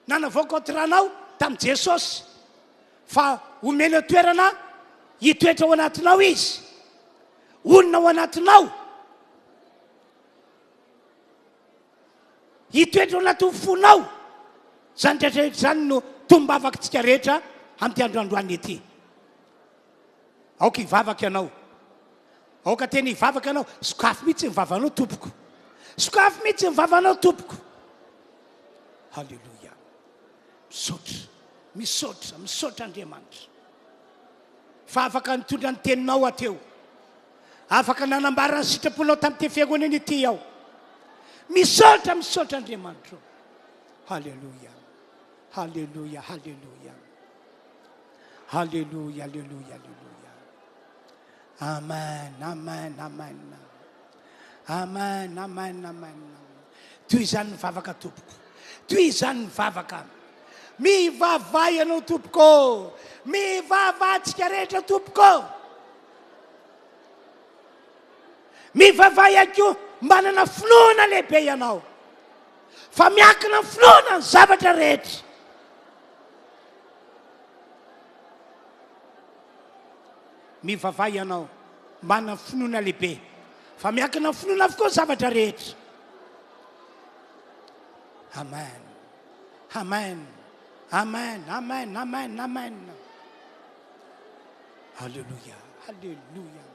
nanavao contranao tamin'i Jesosy, fa omena toerana hitoetra ao anatinao izy, onona ao anatinao, hitoetra ao anaty fonao. Zany rehetrarehetra zany no tombavaka tsika rehetra amin'ity androandroany ety. Aoka hivavaka ianao, aoka tena hivavaka ianao, sokafy mihitsy ny vavanao tompoko, sokafy mihitsy ny vavanao tompoko. Halleluja. Misaotra, misaotra, misaotra Andriamanitra, fa afaka nitondra ny teninao ateo, afaka nanambara ny sitraponao tamin'ity fiangonana ity ao. Misaotra, misaotra Andriamanitra. Halleluja, halleluja, halleluja, halleluja, halleluja, halleluja. Amen, amen, amen. Amen, amen, amen. Toy izany mivavaka tompoko. Toy izany mivavaka. Mivavah ianao tompoko. Mivavah antsika rehetra tompoko. Mivavah ihany koa manana finoana lehibe ianao. Fa miankina amin'ny finoana ny zavatra rehetra. Mivavah ianao manana finoana lehibe. Fa miankina amin'ny finoana avokoa ny zavatra rehetra. Amen. Amen. Amen. Amen. Amen. Amen. Alléluia. Alléluia.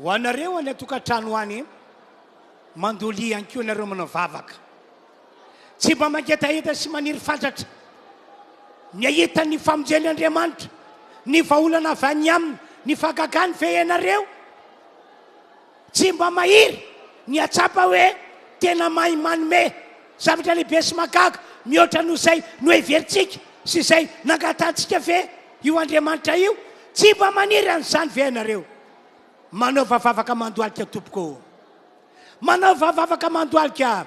Ho anareo any atokantrano any mandolia ihany koa nareo manao vavaka. Tsy mba mangetaheta sy maniry fantatra. Ny ahita ny famonjen'Andriamanitra, ny vahaolana avy any aminy, ny fahagagany ve ianareo? Tsy mba mahiry ny atsapa hoe tena mahay manome zavatra lehibe sy mahagaga mihoatra noho izay no heverintsika sy izay nangatantsika ve io Andriamanitra io? Tsy mba maniry an'izany ve ianareo? Manaova vavaka mandoalika tompoko. Manaova vavaka mandoalika.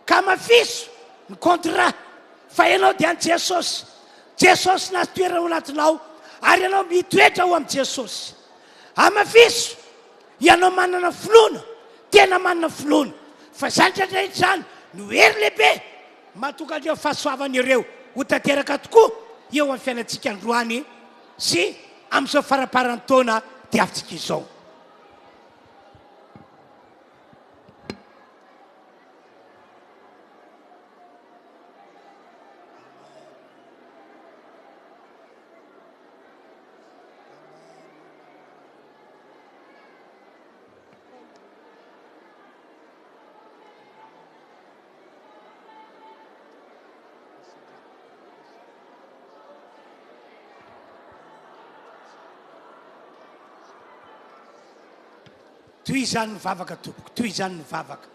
Ka mafiso ny contrat fa ianao dia any Jesosy. Jesosy natoerana ao anatinao ary ianao mitoetra ao amin'ny Jesosy. Amafiso ianao manana finoana, tena manana finoana. Fa zany rehetra zany no hery lehibe mahatonga an'ireo fahasoavan'ireo ho tanteraka tokoa eo amin'ny fiainantsika androany sy amin'izao faraparan'ny taona diavintsika izao. Toy izany ny vavaka tompoko, toy izany ny vavaka.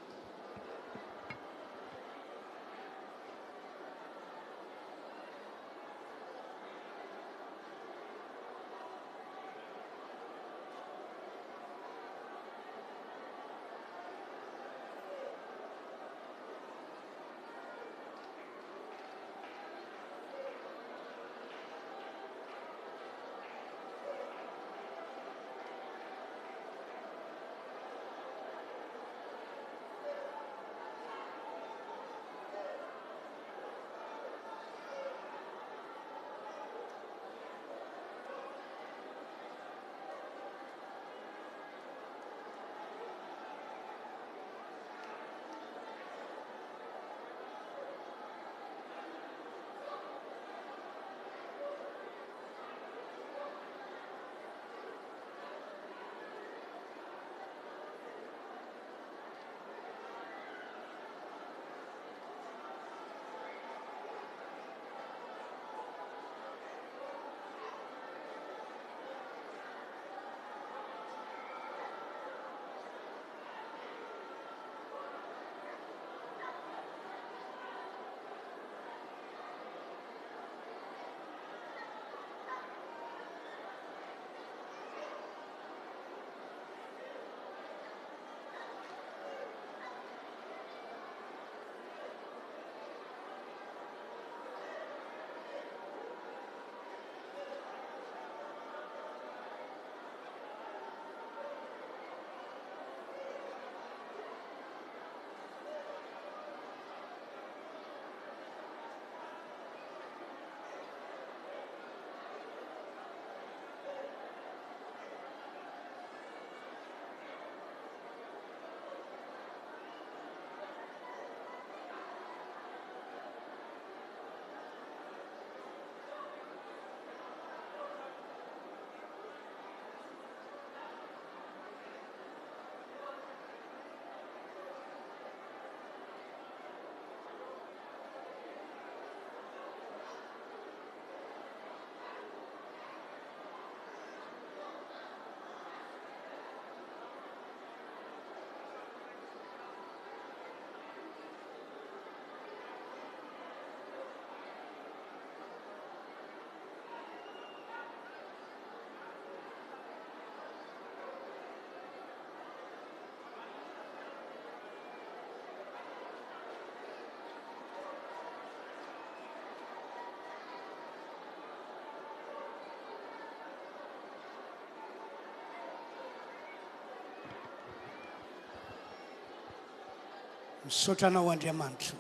misaotra anao Andriamanitra,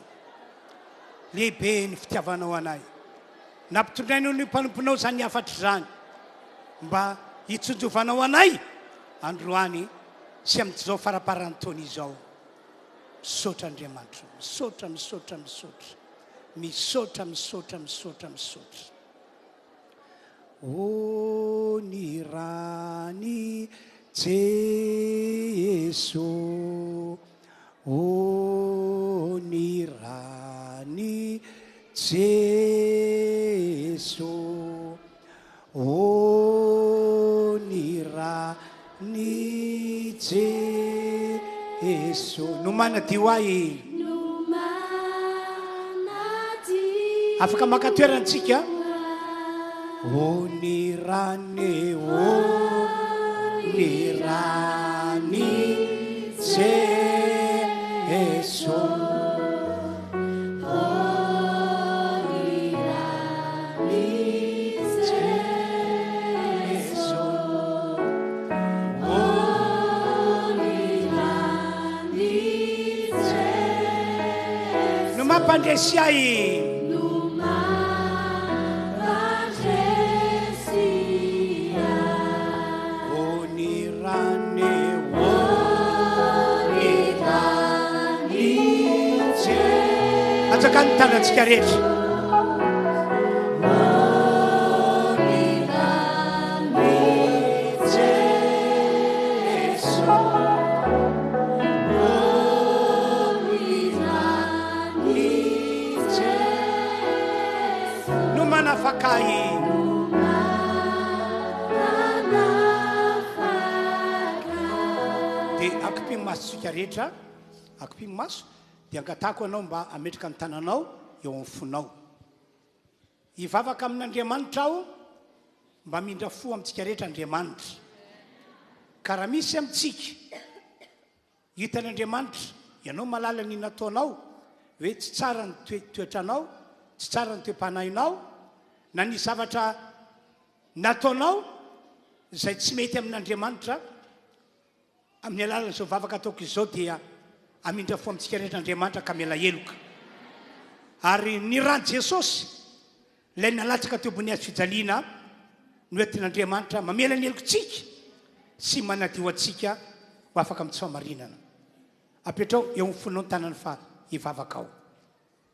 lehibe ny fitiavanao anay, nampitondrainao ny mpanomponao zany afatra zany mba hitsonjovanao anay androany sy amin'izao faraparany taona izao. Misaotra Andriamanitra, misaotra, misaotra, misaotra, misaotra, misaotra, misaotra, misaotra. O ny rany Jesu, o ny rany Jesu, o ny rany Jesu. No manadio ahy, afaka maka toerantsika. O ny rany, o ny rany Jesu, o ny rany Jesu, o ny rany Jesu. No mampandresy ahy, atsaka ny tanantsika rehetra. No manafaka ahy, dia akipimo masotsika rehetra, akipimo maso dia angatako anao mba ametraka ny tananao eo amin'ny fonao. Hivavaka amin'Andriamanitra aho mba mindra fo amintsika rehetra Andriamanitra. Ka raha misy amintsika hitan'Andriamanitra, ianao malala ny nataonao, hoe tsy tsara ny toetranao, tsy tsara ny toe-panahinao, na ny zavatra nataonao izay tsy mety amin'Andriamanitra, amin'ny alalan'izao vavaka ataoko izao dia amindra fo amintsika rehetra Andriamanitra ka miala heloka. Ary ny rany Jesosy ilay nalatsaka teo ambony hazo fijaliana no entin'Andriamanitra mamela ny helokontsika sy manadio antsika ho afaka amin'ny tsy famarinana. Apetrao eo amin'ny fonao ny tanany fa hivavaka ao.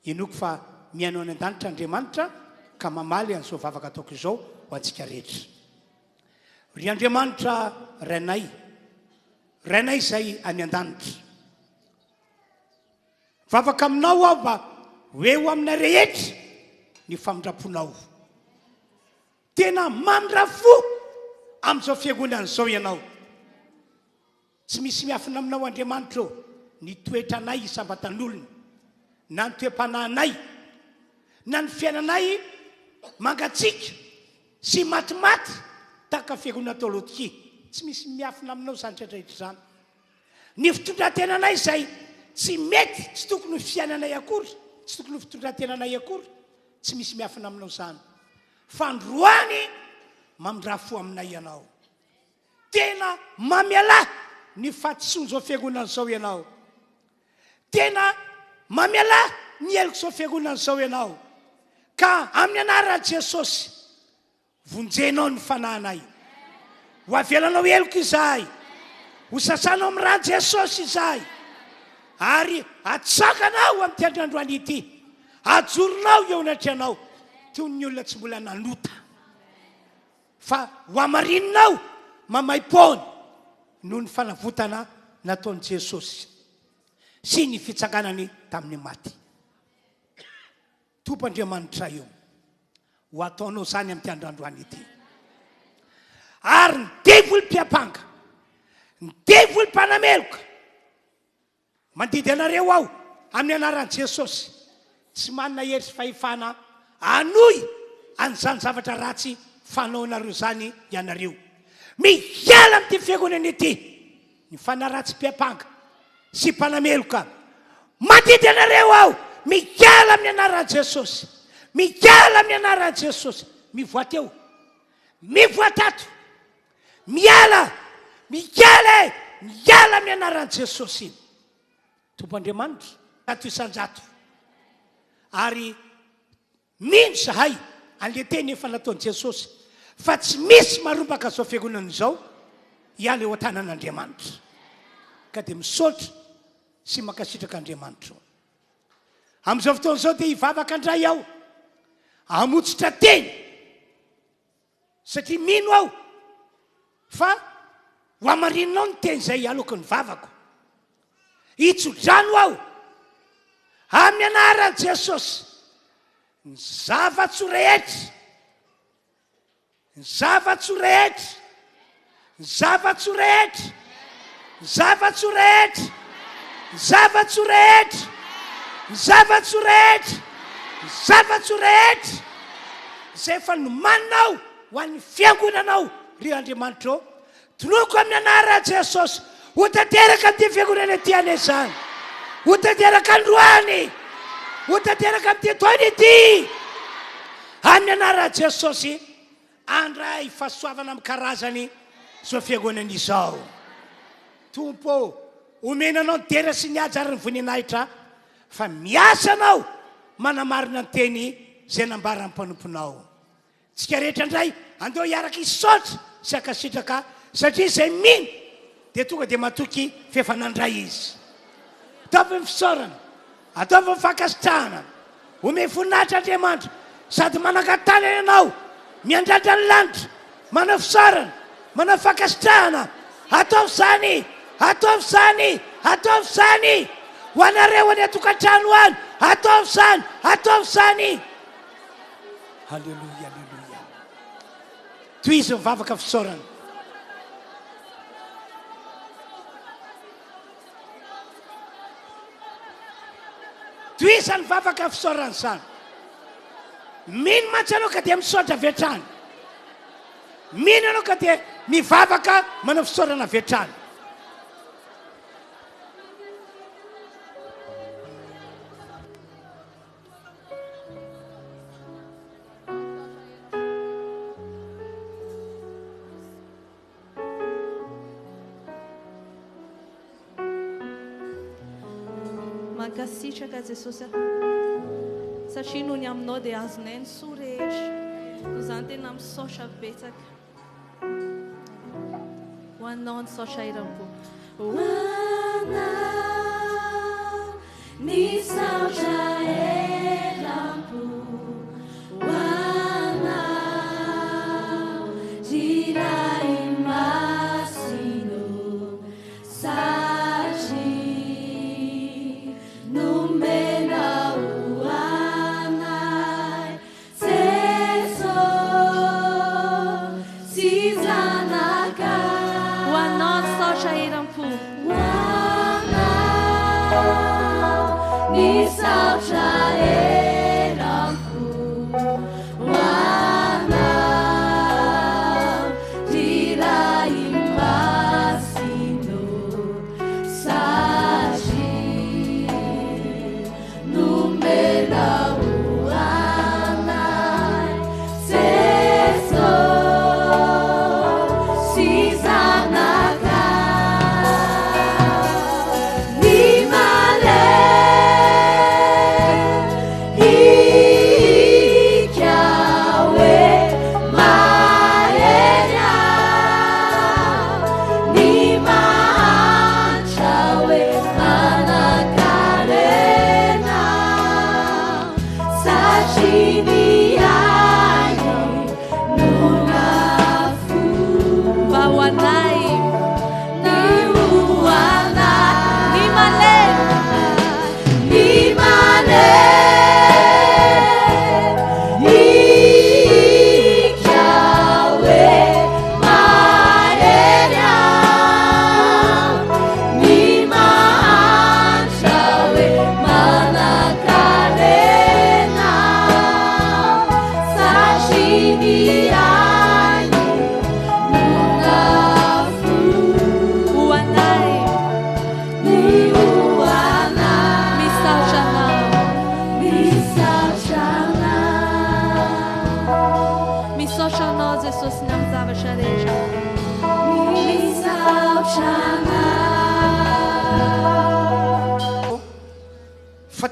Enoko fa mihaino any an-danitra Andriamanitra ka mamaly an'izao vavaka ataoko izao ho antsika rehetra. Ry Andriamanitra rainay, rainay izay any an-danitra, vavaka aminao aho mba hoe ho amina rehetra ny famindraponao. Tena mandrafo amin'izao fiangonan'izao ianao. Tsy misy miafina aminao Andriamanitra eo, ny toetranay isambatan'olona, na ny toe-panahinay, na ny fiainanay mangatsika sy matimaty taka fiangonana teolotika. Tsy misy miafina aminao zany rehetrarehetra zany. Ny fitondrantenanay izay tsy mety, tsy tokony fiainanay akory, tsy tokony fitondrantenanay akory, tsy misy miafina aminao zany. Fandroany mamindrafo aminay ianao. Tena mamiala ny fatison'izao fiangonan'izao ianao. Tena mamiala ny elok'izao fiangonan'izao ianao. Ka amin'ny anaran'i Jesosy vonjenao ny fanahinay. Ho avelanao eloko izahay, ho sasanao amin'ny rano Jesosy izahay, ary atsakanao amin'ny ty androany ity, ajoronao eo anatreanao toy ny olona tsy mbola nanota, fa ho amarinonao mamay-poana noho ny fanavotana nataon'i Jesosy sy ny fitsanganany tamin'ny maty. Tompo-Andriamanitra eo ho ataonao zany amin'ny ty androany ity. Ary ny devolim-piapanga, ny devolim-panameloka mandidy anareo aho amin'ny anaran'i Jesosy, tsy manana hery sy fahefana anoy an'izany zavatra ratsy fanao nareo zany ianareo. Mihiala amin'ity fiangonana ity ny fanaratsy-piapanga sy mpanameloka. Mandidy anareo aho, mihiala amin'ny anaran'i Jesosy, mihiala amin'ny anaran'i Jesosy. Mivoateo, mivoatato, miala, miala, miala amin'ny anaran'i Jesosy. Tompo Andriamanitra, ato isanjato ary mino zahay an'le teny efa nataon'i Jesosy fa tsy misy marombaka zao fiangonana izao hiala eo an-tanan'Andriamanitra ka dia misaotra sy mankasitraka Andriamanitra. Amin'izao fotoana izao dia hivavaka indray aho hamotsitra teny satria mino aho fa ho amarinanao ny teny izay aloko ny vavako. Hitsodrano aho amin'ny anaran'i Jesosy ny zava-tso rehetra, ny zava-tso rehetra, ny zava-tso rehetra, ny zava-tso rehetra, ny zava-tso rehetra, ny zava-tso rehetra, ny zava-tso rehetra izay efa nomaninao ho an'ny fiangonanao ry Andriamanitra. Tonoko amin'ny anaran'i Jesosy ho tanteraka amin'ity fiangonana ity anezany, ho tanteraka androany, ho tanteraka amin'ity taona ity amin'ny anaran'i Jesosy. Andray fahasoavana amin'ny karazany izao fiangonana izao. Tompo, omenanao ny dera sy ny aja ary ny voninahitra fa miasa anao manamarina ny teny izay nambaran'ny mpanomponao. Tsika rehetra indray andeo hiaraka hisaotra sy ankasitraka satria izay mino dia tonga dia matoky fifanandray izy. Ataovy ny fisaorana, ataovy ny fankasitrahana, ome voninahitra Andriamanitra sady manangatana ianao miandrandra ny lanitra, manao fisaorana, manao fankasitrahana. Ataovy izany, ataovy izany, ataovy izany ho anareo any atokantrano any, ataovy izany, ataovy izany. Halleluja, halleluja. Toy izy mivavaka fisaorana. Toy izy mivavaka fisaorana izany. Mino mantsy anao ka dia misaotra avy hatrany. Mino anao ka dia mivavaka manao fisaorana avy hatrany. Mankasitraka Jesosy satria noho ny aminao dia azonay ny soa rehetra. Noho izany tena misaotra betsaka ho anao ny saotra iram-po. Ho anao ny saotra iram-po, ho anao girai masino satria nomena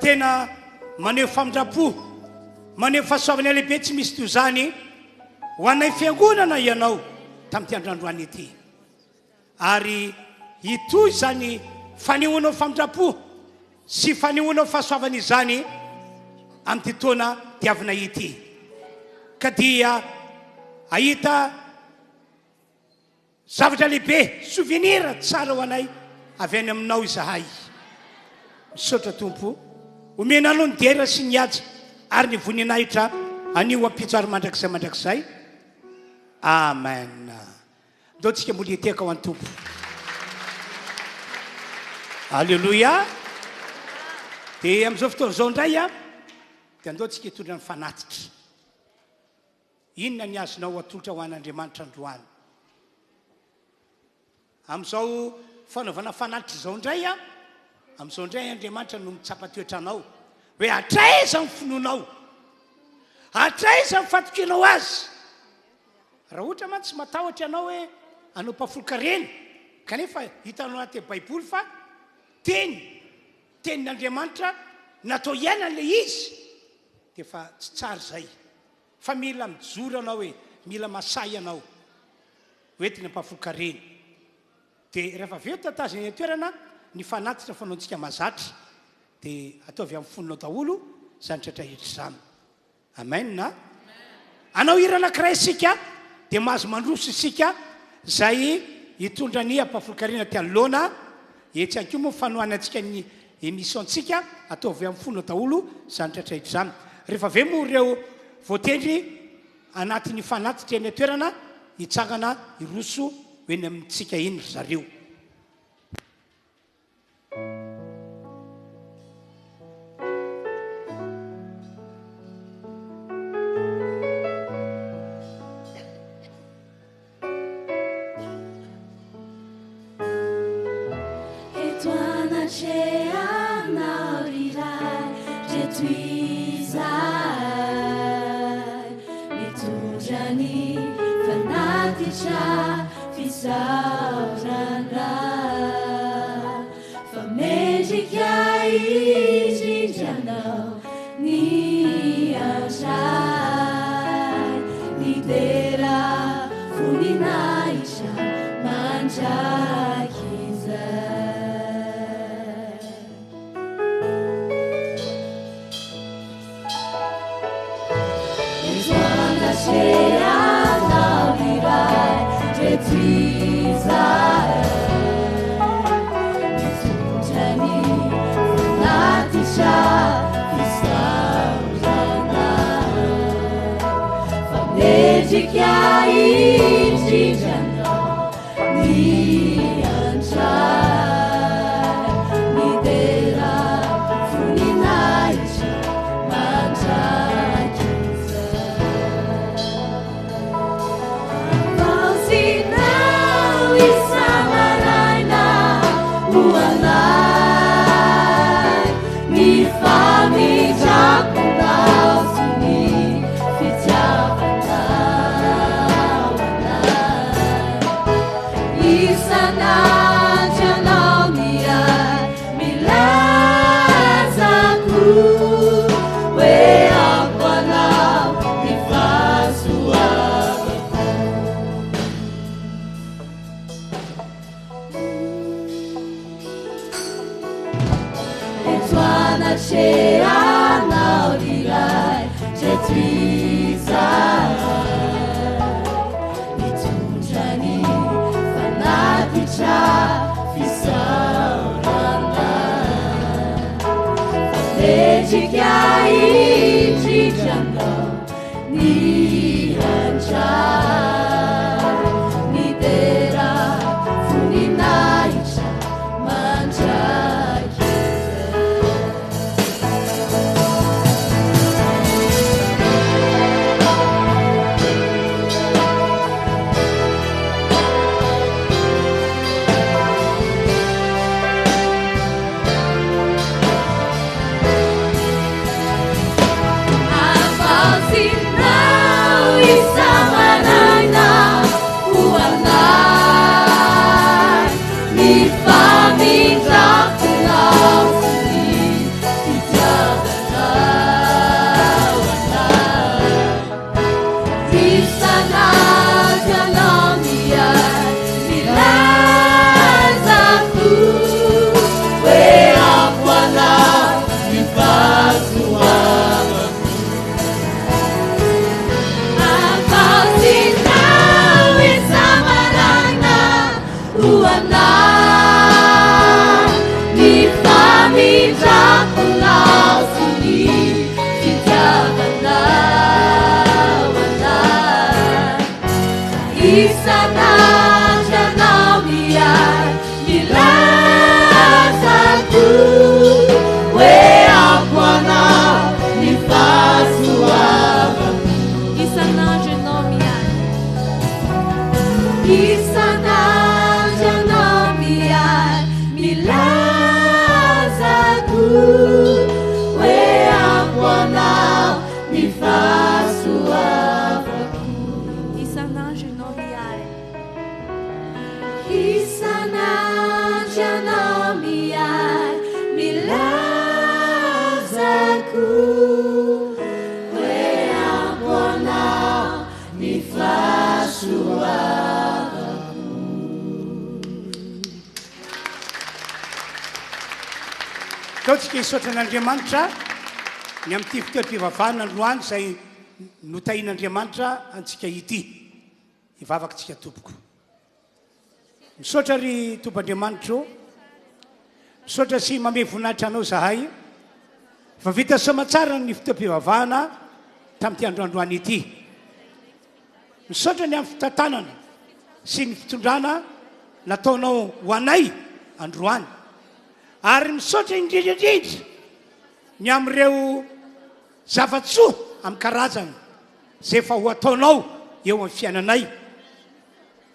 tena maneho famindrapo maneho fahasoavana lehibe tsy misy teo zany ho anay fiangonana ianao tamin'ity androandroany ity ary itoy zany fanehoanao famindrapo sy fanehoanao fahasoavana izany amin'ity taona diavina ity ka dia ahita zavatra lehibe souvenir tsara ho anay avy any aminao izahay misaotra tompo omena anao ny dera sy ny aja ary ny voninahitra anio ampitsoary mandrakizay amen ndao tsika mbola eteka ho an'ny tompo alleloia dia amin'izao fotoana zao indray a dia andao tsika hitondra ny fanatitra inona ny azonao atolotra ho an'Andriamanitra androany amin'izao fanaovana fanatitra izao indray a amin'izao indray Andriamanitra no mitsapa-toetra anao hoe hatraiza ny finoanao hatraiza ny fatokinao azy raha ohatra man tsy matahotra ianao hoe anao mpafolokarena kanefa hitanao anaty baiboly fa tenin'Andriamanitra natao iainan'ilay izy dia fa tsy tsara zay fa mila mijoro anao hoe mila masay anao hoentina mpafolokarena dia rehefa aveo tatazana ny toerana ny fanatitra fanaontsika mazatra dia ataovy amin'ny fononao daholo zany tratrahetra izany amen na anao hira anankiray isika dia mahazo mandroso isika zay hitondra ny ampafolokarena ty anoloana etsy any koa moa fanohana antsika ny émissiontsika ataovy amin'ny fononao daholo zany tratrahetra izany rehefa aveo moa ireo voatendry anatin'ny fanatitra eny toerana hitsangana iroso hoeny amintsika iny zareo ruana ny famitrakonao sy ny fitiavanao anay isanandro anao miay milazako hoe ampoanao ny fahasoavako isanandro anao miay isanandro anao miay milazako hoe ampoanao ny fahasoavako isanandro anao miay isanandro anao miay milazako hoe ampoanao ny fahasoavako. Taotsika hisaotra an'Andriamanitra ny amin'ity fitoeram-pivavahana androany izay notahin'Andriamanitra antsika ity hivavakantsika tompoko. Misaotra ry Tompoandriamanitra io, misaotra sy mame voninahitra anao zahay fa vita soamatsara ny fitoeram-pivavahana tamin'ity androandroany ity. Misaotra ny amin'ny fitantanana sy ny fitondrana nataonao ho anay androany, ary misaotra indrindrandrindra ny amin'ireo zavatsoa amin'ny karazany izay efa ho ataonao eo amin'ny fiainanay.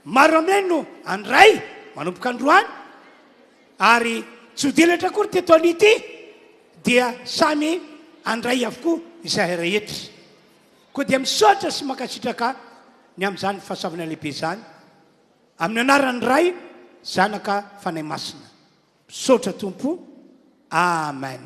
Maro aminay no andray manomboka androany, ary tsy hodilatra kory teto an'ity dia samy andray avokoa izay rehetra. Koa dia misaotra sy mankasitraka ny amin'izany fahasoavana lehibe izany amin'ny anaran'ny ray zanaka fanahy masina. Misaotra Tompo. Amen.